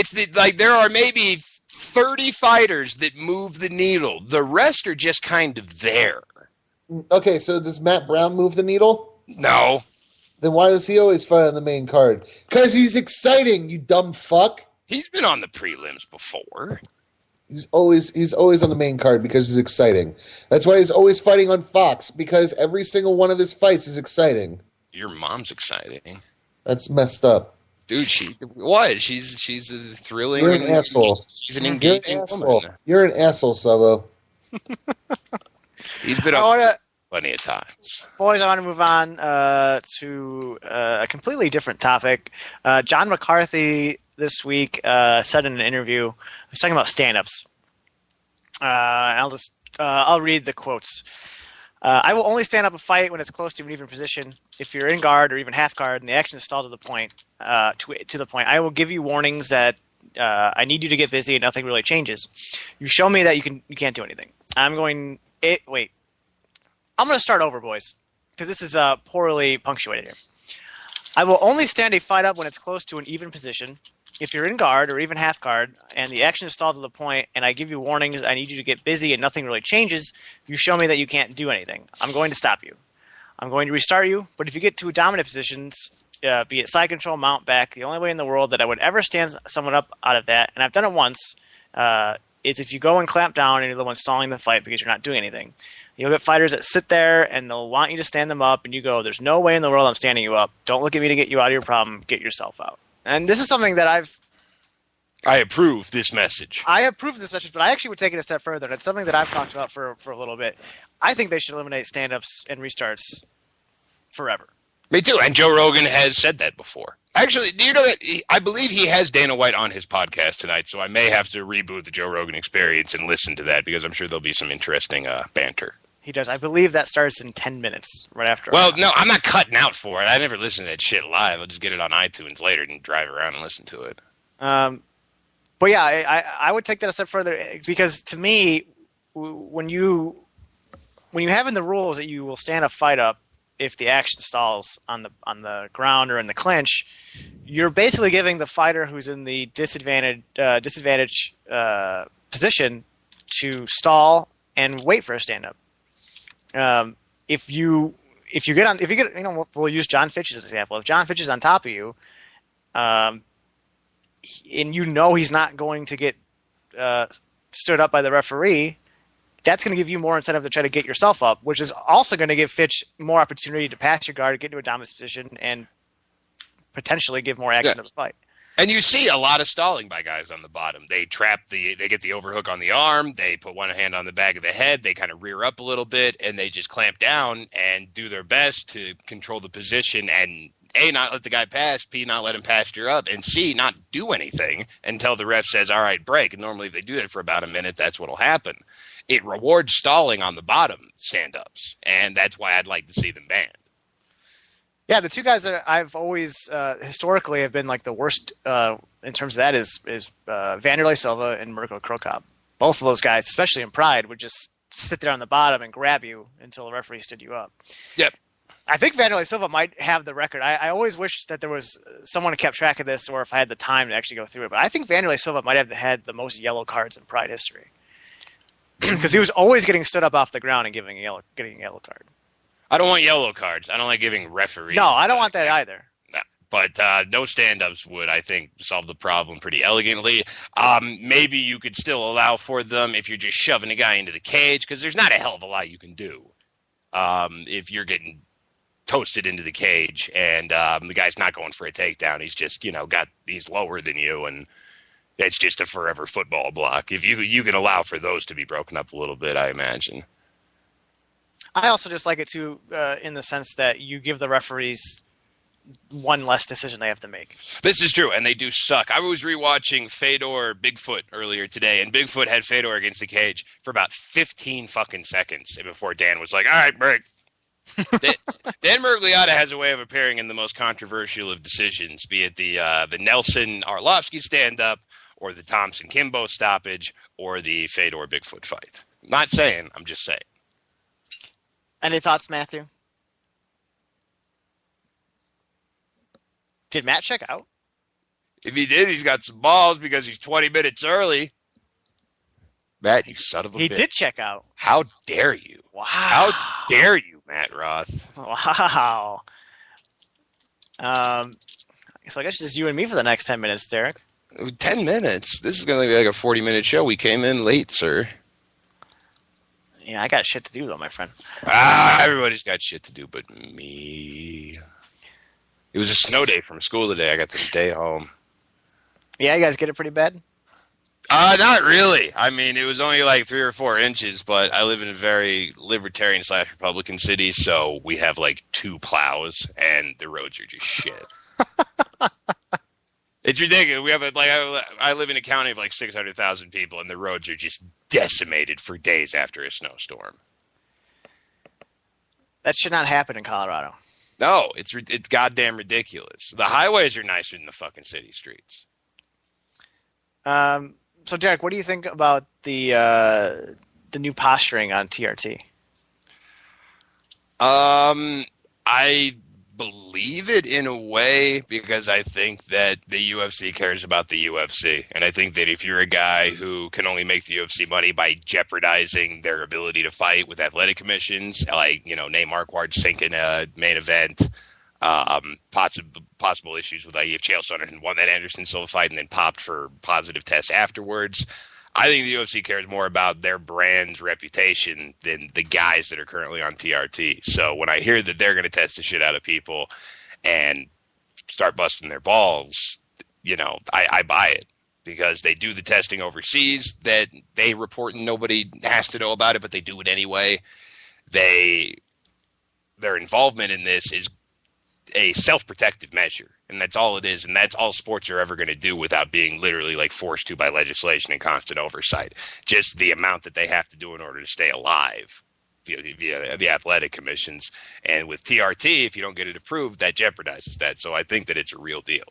[SPEAKER 3] there are maybe 30 fighters that move the needle. The rest are just kind of there.
[SPEAKER 4] Okay, so does Matt Brown move the needle?
[SPEAKER 3] No.
[SPEAKER 4] Then why does he always fight on the main card? Because he's exciting, you dumb fuck.
[SPEAKER 3] He's been on the prelims before.
[SPEAKER 4] He's always on the main card because he's exciting. That's why he's always fighting on Fox, because every single one of his fights is exciting.
[SPEAKER 3] Your mom's exciting.
[SPEAKER 4] That's messed up.
[SPEAKER 3] Dude, what? She's a thrilling.
[SPEAKER 4] You're an asshole.
[SPEAKER 3] She's an engaging woman.
[SPEAKER 4] You're an asshole, Subo.
[SPEAKER 3] He's been on plenty of times.
[SPEAKER 2] Boys, I want to move on to a completely different topic. John McCarthy this week said in an interview, he was talking about stand-ups. I'll read the quotes. I will only stand up a fight when it's close to an even position. If you're in guard or even half guard and the action is stalled to the point, I will give you warnings that I need you to get busy and nothing really changes. You show me that you can't do anything. I'm going to start over, boys, because this is poorly punctuated here. I will only stand a fight up when it's close to an even position. If you're in guard or even half guard and the action is stalled to the point and I give you warnings, I need you to get busy and nothing really changes, you show me that you can't do anything. I'm going to stop you. I'm going to restart you, but if you get to dominant positions, be it side control, mount back, the only way in the world that I would ever stand someone up out of that, and I've done it once, is if you go and clamp down and you're the one stalling the fight because you're not doing anything. You'll get fighters that sit there and they'll want you to stand them up, and you go, there's no way in the world I'm standing you up. Don't look at me to get you out of your problem. Get yourself out. And this is something that
[SPEAKER 3] I approve this message.
[SPEAKER 2] I approve this message, but I actually would take it a step further. And it's something that I've talked about for a little bit. I think they should eliminate stand-ups and restarts forever.
[SPEAKER 3] Me too, and Joe Rogan has said that before. Actually, do you know that I believe he has Dana White on his podcast tonight, so I may have to reboot the Joe Rogan Experience and listen to that because I'm sure there'll be some interesting banter.
[SPEAKER 2] He does. I believe that starts in 10 minutes right after.
[SPEAKER 3] Well, no, I'm not cutting out for it. I never listen to that shit live. I'll just get it on iTunes later and drive around and listen to it.
[SPEAKER 2] But yeah, I would take that a step further because to me, when you have in the rules that you will stand a fight up if the action stalls on the ground or in the clinch, you're basically giving the fighter who's in the disadvantage position to stall and wait for a stand up. If you get, we'll use John Fitch as an example. If John Fitch is on top of you, and he's not going to get stood up by the referee, that's going to give you more incentive to try to get yourself up, which is also going to give Fitch more opportunity to pass your guard, get into a dominant position, and potentially give more action to the fight.
[SPEAKER 3] And you see a lot of stalling by guys on the bottom. They get the overhook on the arm, they put one hand on the back of the head, they kind of rear up a little bit, and they just clamp down and do their best to control the position and A, not let the guy pass, B, not let him pasture up, and C, not do anything until the ref says, all right, break. And normally if they do that for about a minute, that's what'll happen. It rewards stalling on the bottom stand-ups, and that's why I'd like to see them banned.
[SPEAKER 2] Yeah, the two guys that I've always historically have been like the worst in terms of that is Vanderlei Silva and Mirko Krokop. Both of those guys, especially in Pride, would just sit there on the bottom and grab you until the referee stood you up.
[SPEAKER 3] Yep.
[SPEAKER 2] I think Vanderlei Silva might have the record. I always wish that there was someone who kept track of this, or if I had the time to actually go through it. But I think Vanderlei Silva might have had the most yellow cards in Pride history because he was always getting stood up off the ground and getting a yellow card.
[SPEAKER 3] I don't want yellow cards. I don't like giving referees.
[SPEAKER 2] No, I don't want that either.
[SPEAKER 3] No. But no stand-ups would, I think, solve the problem pretty elegantly. Maybe you could still allow for them if you're just shoving a guy into the cage, because there's not a hell of a lot you can do if you're getting toasted into the cage and the guy's not going for a takedown. He's just, he's lower than you, and it's just a forever football block. If you can allow for those to be broken up a little bit, I imagine.
[SPEAKER 2] I also just like it too, in the sense that you give the referees one less decision they have to make.
[SPEAKER 3] This is true, and they do suck. I was rewatching Fedor Bigfoot earlier today, and Bigfoot had Fedor against the cage for about 15 fucking seconds before Dan was like, all right, break. Dan Miragliotta has a way of appearing in the most controversial of decisions, be it the Nelson Arlovsky stand-up, or the Thompson Kimbo stoppage, or the Fedor Bigfoot fight. Not saying, I'm just saying.
[SPEAKER 2] Any thoughts, Matthew? Did Matt check out?
[SPEAKER 3] If he did, he's got some balls because he's 20 minutes early. Matt, you son of a bitch.
[SPEAKER 2] He did check out.
[SPEAKER 3] How dare you?
[SPEAKER 2] Wow.
[SPEAKER 3] How dare you, Matt Roth?
[SPEAKER 2] Wow. So I guess just you and me for the next 10 minutes, Derek.
[SPEAKER 3] 10 minutes? This is going to be like a 40-minute show. We came in late, sir.
[SPEAKER 2] Yeah, I got shit to do, though, my friend.
[SPEAKER 3] Everybody's got shit to do but me. It was a snow day from school today. I got to stay home.
[SPEAKER 2] Yeah, you guys get it pretty bad?
[SPEAKER 3] Not really. I mean, it was only like 3 or 4 inches, but I live in a very libertarian/Republican city, so we have like 2 plows, and the roads are just shit. It's ridiculous. We have I live in a county of like 600,000 people, and the roads are just decimated for days after a snowstorm.
[SPEAKER 2] That should not happen in Colorado.
[SPEAKER 3] No, it's goddamn ridiculous. The highways are nicer than the fucking city streets.
[SPEAKER 2] So Derek, what do you think about the new posturing on TRT?
[SPEAKER 3] I believe it in a way because I think that the UFC cares about the UFC. And I think that if you're a guy who can only make the UFC money by jeopardizing their ability to fight with athletic commissions, like, name Marquardt sinking a main event, possible issues with if Chael Sonnen won that Anderson Silva fight and then popped for positive tests afterwards. I think the UFC cares more about their brand's reputation than the guys that are currently on TRT. So when I hear that they're going to test the shit out of people and start busting their balls, I buy it because they do the testing overseas that they report and nobody has to know about it, but they do it anyway. Their involvement in this is a self-protective measure, and that's all it is, and that's all sports are ever going to do without being literally forced to by legislation and constant oversight. Just the amount that they have to do in order to stay alive via the athletic commissions. And with TRT, if you don't get it approved, that jeopardizes that. So I think that it's a real deal.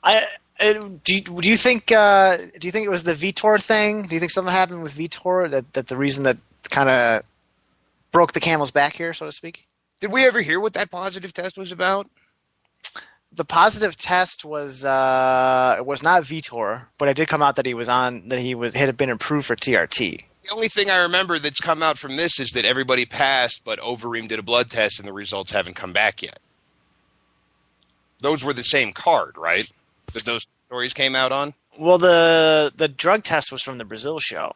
[SPEAKER 2] Do you think it was the Vitor thing? Do you think something happened with Vitor that the reason that kind of broke the camel's back here, so to speak?
[SPEAKER 3] Did we ever hear what that positive test was about?
[SPEAKER 2] The positive test was it was not Vitor, but it did come out that he had been approved for TRT.
[SPEAKER 3] The only thing I remember that's come out from this is that everybody passed, but Overeem did a blood test and the results haven't come back yet. Those were the same card, right? That those stories came out on?
[SPEAKER 2] Well, the drug test was from the Brazil show.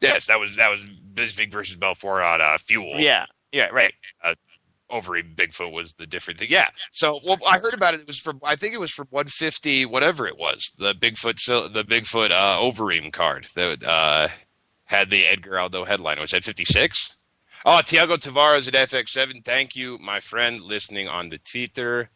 [SPEAKER 3] Yes, that was Bisvig versus Belfort on Fuel.
[SPEAKER 2] Yeah, right.
[SPEAKER 3] Overeem Bigfoot was the different thing. Yeah. So, I heard about it. I think it was for 150, whatever it was. The Bigfoot Overeem card that had the Edgar Aldo headline, which had 56. Oh, Tiago Tavares at FX7. Thank you, my friend, listening on the Twitter.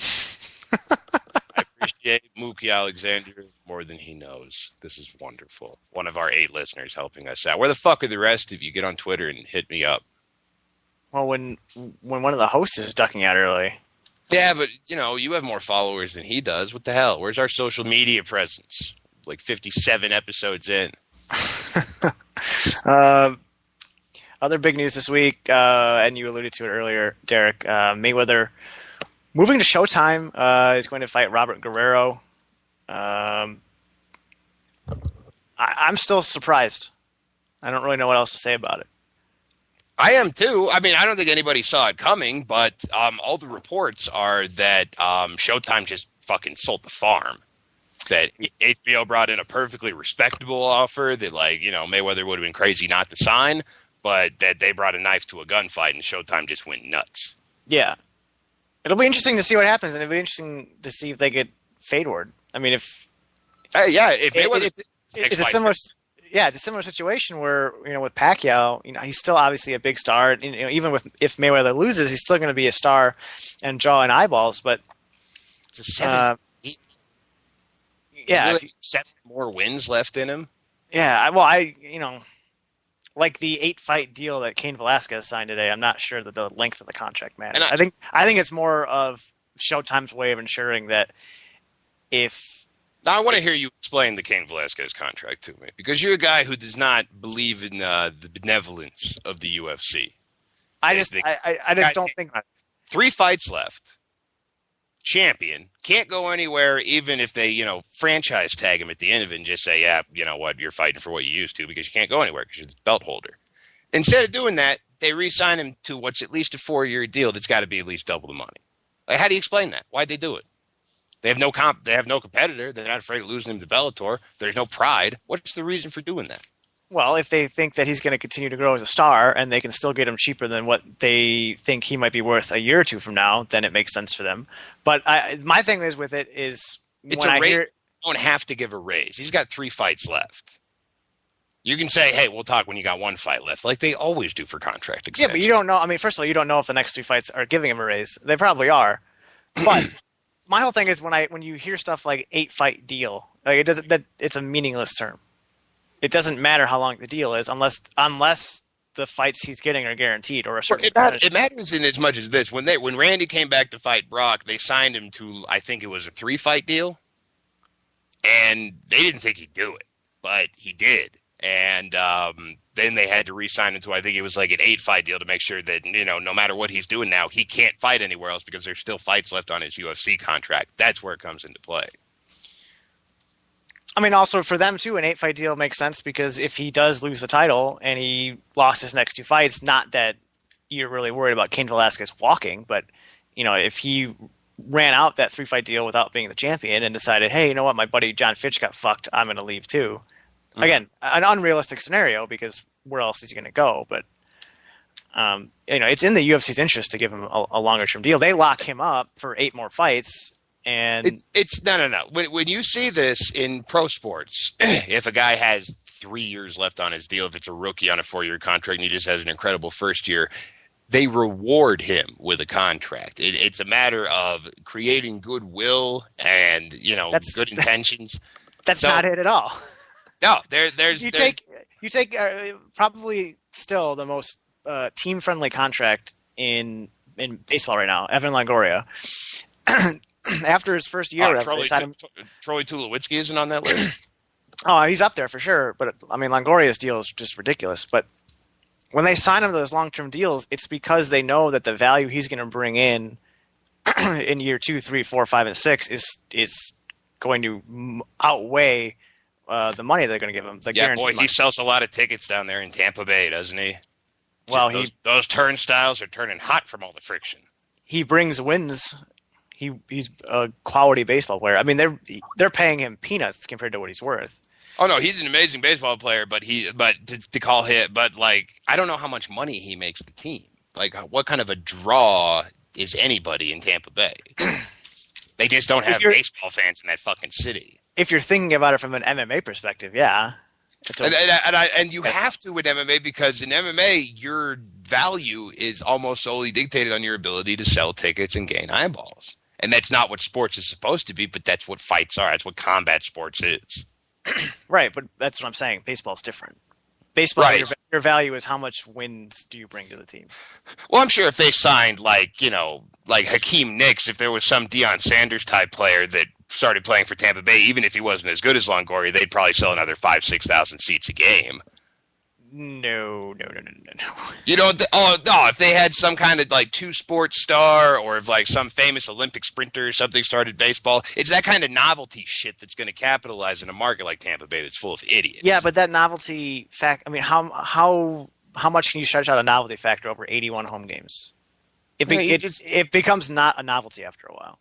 [SPEAKER 3] I appreciate Mookie Alexander more than he knows. This is wonderful. One of our 8 listeners helping us out. Where the fuck are the rest of you? Get on Twitter and hit me up.
[SPEAKER 2] Well, when one of the hosts is ducking out early.
[SPEAKER 3] Yeah, but, you have more followers than he does. What the hell? Where's our social media presence? 57 episodes in.
[SPEAKER 2] Other big news this week, and you alluded to it earlier, Derek, Mayweather moving to Showtime is going to fight Robert Guerrero. I'm still surprised. I don't really know what else to say about it.
[SPEAKER 3] I am too. I mean, I don't think anybody saw it coming, but all the reports are that Showtime just fucking sold the farm. That HBO brought in a perfectly respectable offer that, Mayweather would have been crazy not to sign, but that they brought a knife to a gunfight and Showtime just went nuts.
[SPEAKER 2] Yeah. It'll be interesting to see what happens, and it'll be interesting to see if they get Fedor. I mean, if Mayweather, it's a similar. Yeah, it's a similar situation where, with Pacquiao, he's still obviously a big star. Even if Mayweather loses, he's still going to be a star and draw in eyeballs. But
[SPEAKER 3] it's a 7.
[SPEAKER 2] Yeah,
[SPEAKER 3] really 7 more wins left in him.
[SPEAKER 2] Yeah, well, like the 8-fight deal that Cain Velasquez signed today. I'm not sure that the length of the contract matters. And I think it's more of Showtime's way of ensuring that
[SPEAKER 3] Now, I want to hear you explain the Cain Velasquez contract to me, because you're a guy who does not believe in the benevolence of the UFC.
[SPEAKER 2] I just don't think
[SPEAKER 3] 3 fights left. Champion. Can't go anywhere even if they, franchise tag him at the end of it and just say, yeah, you know what, you're fighting for what you used to because you can't go anywhere because you're the belt holder. Instead of doing that, they re-sign him to what's at least a 4-year deal that's got to be at least double the money. How do you explain that? Why'd they do it? They have no They have no competitor. They're not afraid of losing him to Bellator. There's no pride. What's the reason for doing that?
[SPEAKER 2] Well, if they think that he's going to continue to grow as a star and they can still get him cheaper than what they think he might be worth a year or two from now, then it makes sense for them. But my thing is with it is
[SPEAKER 3] it's a raise. You don't have to give a raise. He's got 3 fights left. You can say, hey, we'll talk when you got 1 fight left, like they always do for contract extensions.
[SPEAKER 2] Yeah, but you don't know. I mean, first of all, you don't know if the next 3 fights are giving him a raise. They probably are. But my whole thing is when you hear stuff like 8-fight deal, it's a meaningless term. It doesn't matter how long the deal is unless the fights he's getting are guaranteed or a certain
[SPEAKER 3] it matters in as much as this. When Randy came back to fight Brock, they signed him to, I think it was a 3-fight deal. And they didn't think he'd do it, but he did. And then they had to re-sign him to, I think it was like an 8-fight deal to make sure that, no matter what he's doing now, he can't fight anywhere else because there's still fights left on his UFC contract. That's where it comes into play.
[SPEAKER 2] I mean, also for them too, an 8-fight deal makes sense because if he does lose the title and he lost his next 2 fights, not that you're really worried about Cain Velasquez walking, but if he ran out that 3-fight deal without being the champion and decided, hey, you know what, my buddy John Fitch got fucked, I'm going to leave too. Mm-hmm. Again, an unrealistic scenario because where else is he going to go? But it's in the UFC's interest to give him a longer-term deal. They lock him up for 8 more fights. And
[SPEAKER 3] it's no. When you see this in pro sports, if a guy has 3 years left on his deal, if it's a rookie on a 4-year contract and he just has an incredible first year, they reward him with a contract. It's a matter of creating goodwill and good intentions.
[SPEAKER 2] That's not it at all.
[SPEAKER 3] No, there's
[SPEAKER 2] you take probably still the most team-friendly contract in baseball right now, Evan Longoria. After his first year,
[SPEAKER 3] Troy Tulowitzki isn't on that list.
[SPEAKER 2] Oh, he's up there for sure. But I mean, Longoria's deal is just ridiculous. But when they sign him to those long-term deals, it's because they know that the value he's going to bring in year 2, 3, 4, 5, and 6 is going to outweigh the money they're going to give him.
[SPEAKER 3] He sells a lot of tickets down there in Tampa Bay, doesn't he?
[SPEAKER 2] Well,
[SPEAKER 3] those turnstiles are turning hot from all the friction.
[SPEAKER 2] He brings wins. He's a quality baseball player. I mean, they're paying him peanuts compared to what he's worth.
[SPEAKER 3] Oh no, he's an amazing baseball player, but I don't know how much money he makes the team. Like, what kind of a draw is anybody in Tampa Bay? They just don't have baseball fans in that fucking city.
[SPEAKER 2] If you're thinking about it from an MMA perspective, yeah.
[SPEAKER 3] And you have to with MMA because in MMA, your value is almost solely dictated on your ability to sell tickets and gain eyeballs. And that's not what sports is supposed to be, but that's what fights are. That's what combat sports is.
[SPEAKER 2] Right, but that's what I'm saying. Baseball's different. Baseball, right. Your value is how much wins do you bring to the team.
[SPEAKER 3] Well, I'm sure if they signed like Hakeem Nicks, if there was some Deion Sanders type player that started playing for Tampa Bay, even if he wasn't as good as Longoria, they'd probably sell another 5,000-6,000 seats a game.
[SPEAKER 2] No.
[SPEAKER 3] If they had some kind of like 2-sports star or if like some famous Olympic sprinter or something started baseball, it's that kind of novelty shit that's going to capitalize in a market like Tampa Bay that's full of idiots.
[SPEAKER 2] Yeah, but that novelty fact, I mean, how much can you stretch out a novelty factor over 81 home games? It becomes not a novelty after a while.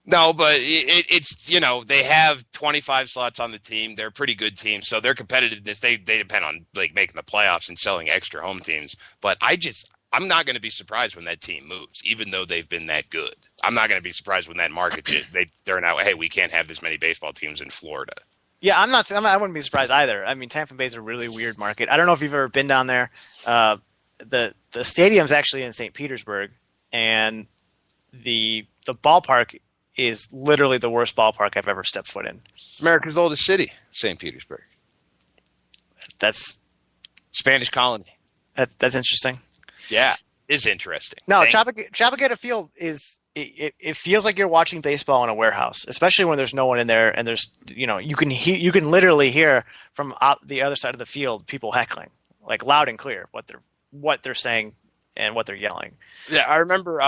[SPEAKER 3] No, but it's they have 25 slots on the team. They're a pretty good team, so their competitiveness they depend on like making the playoffs and selling extra home teams. But I'm not going to be surprised when that team moves, even though they've been that good. I'm not going to be surprised when that market they're now, hey, we can't have this many baseball teams in Florida.
[SPEAKER 2] Yeah, I wouldn't be surprised either. I mean, Tampa Bay's a really weird market. I don't know if you've ever been down there. The stadium's actually in St. Petersburg, and the ballpark is literally the worst ballpark I've ever stepped foot in.
[SPEAKER 3] It's America's oldest city, St. Petersburg.
[SPEAKER 2] That's
[SPEAKER 3] Spanish colony.
[SPEAKER 2] That's interesting.
[SPEAKER 3] Yeah, it's interesting.
[SPEAKER 2] No, Chapaketa Field is it feels like you're watching baseball in a warehouse, especially when there's no one in there and there's you can literally hear from the other side of the field people heckling, like loud and clear what they're saying and what they're yelling.
[SPEAKER 3] Yeah, I remember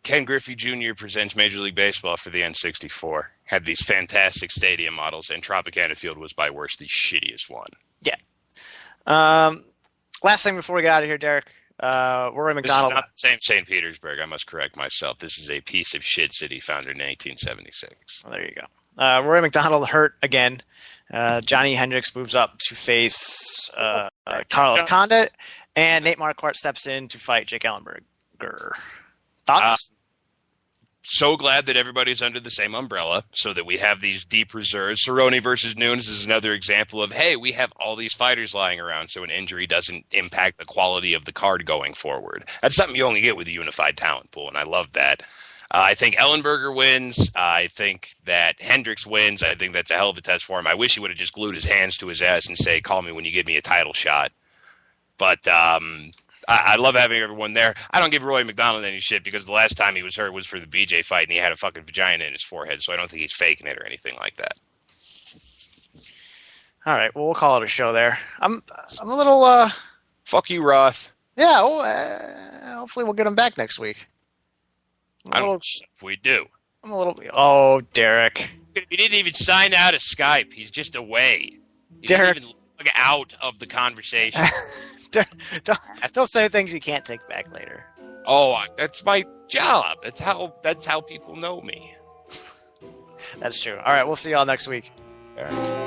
[SPEAKER 3] Ken Griffey Jr. presents Major League Baseball for the N64. Had these fantastic stadium models, and Tropicana Field was by worst the shittiest one.
[SPEAKER 2] Yeah. Last thing before we get out of here, Derek. Rory McDonald.
[SPEAKER 3] This is not the same St. Petersburg. I must correct myself. This is a piece of shit city founded in 1876.
[SPEAKER 2] Well, there you go. Rory McDonald hurt again. Johnny Hendricks moves up to face Carlos Condit, and Nate Marquardt steps in to fight Jake Ellenberger. Thoughts?
[SPEAKER 3] So glad that everybody's under the same umbrella so that we have these deep reserves. Cerrone versus Nunes is another example of, hey, we have all these fighters lying around so an injury doesn't impact the quality of the card going forward. That's something you only get with a unified talent pool, and I love that. I think Ellenberger wins. I think that Hendricks wins. I think that's a hell of a test for him. I wish he would have just glued his hands to his ass and say, call me when you give me a title shot. But I love having everyone there. I don't give Roy McDonald any shit because the last time he was hurt was for the BJ fight and he had a fucking vagina in his forehead, so I don't think he's faking it or anything like that.
[SPEAKER 2] All right. Well, we'll call it a show there. I'm a little.
[SPEAKER 3] Fuck you, Roth.
[SPEAKER 2] Yeah. Well, hopefully, we'll get him back next week.
[SPEAKER 3] I don't know if we do.
[SPEAKER 2] I'm a little. Oh, Derek.
[SPEAKER 3] He didn't even sign out of Skype. He's just away. He
[SPEAKER 2] Derek.
[SPEAKER 3] didn't even log out of the conversation.
[SPEAKER 2] Don't say things you can't take back later.
[SPEAKER 3] Oh, that's my job. That's how people know me.
[SPEAKER 2] That's true. All right. We'll see y'all next week.
[SPEAKER 3] All right.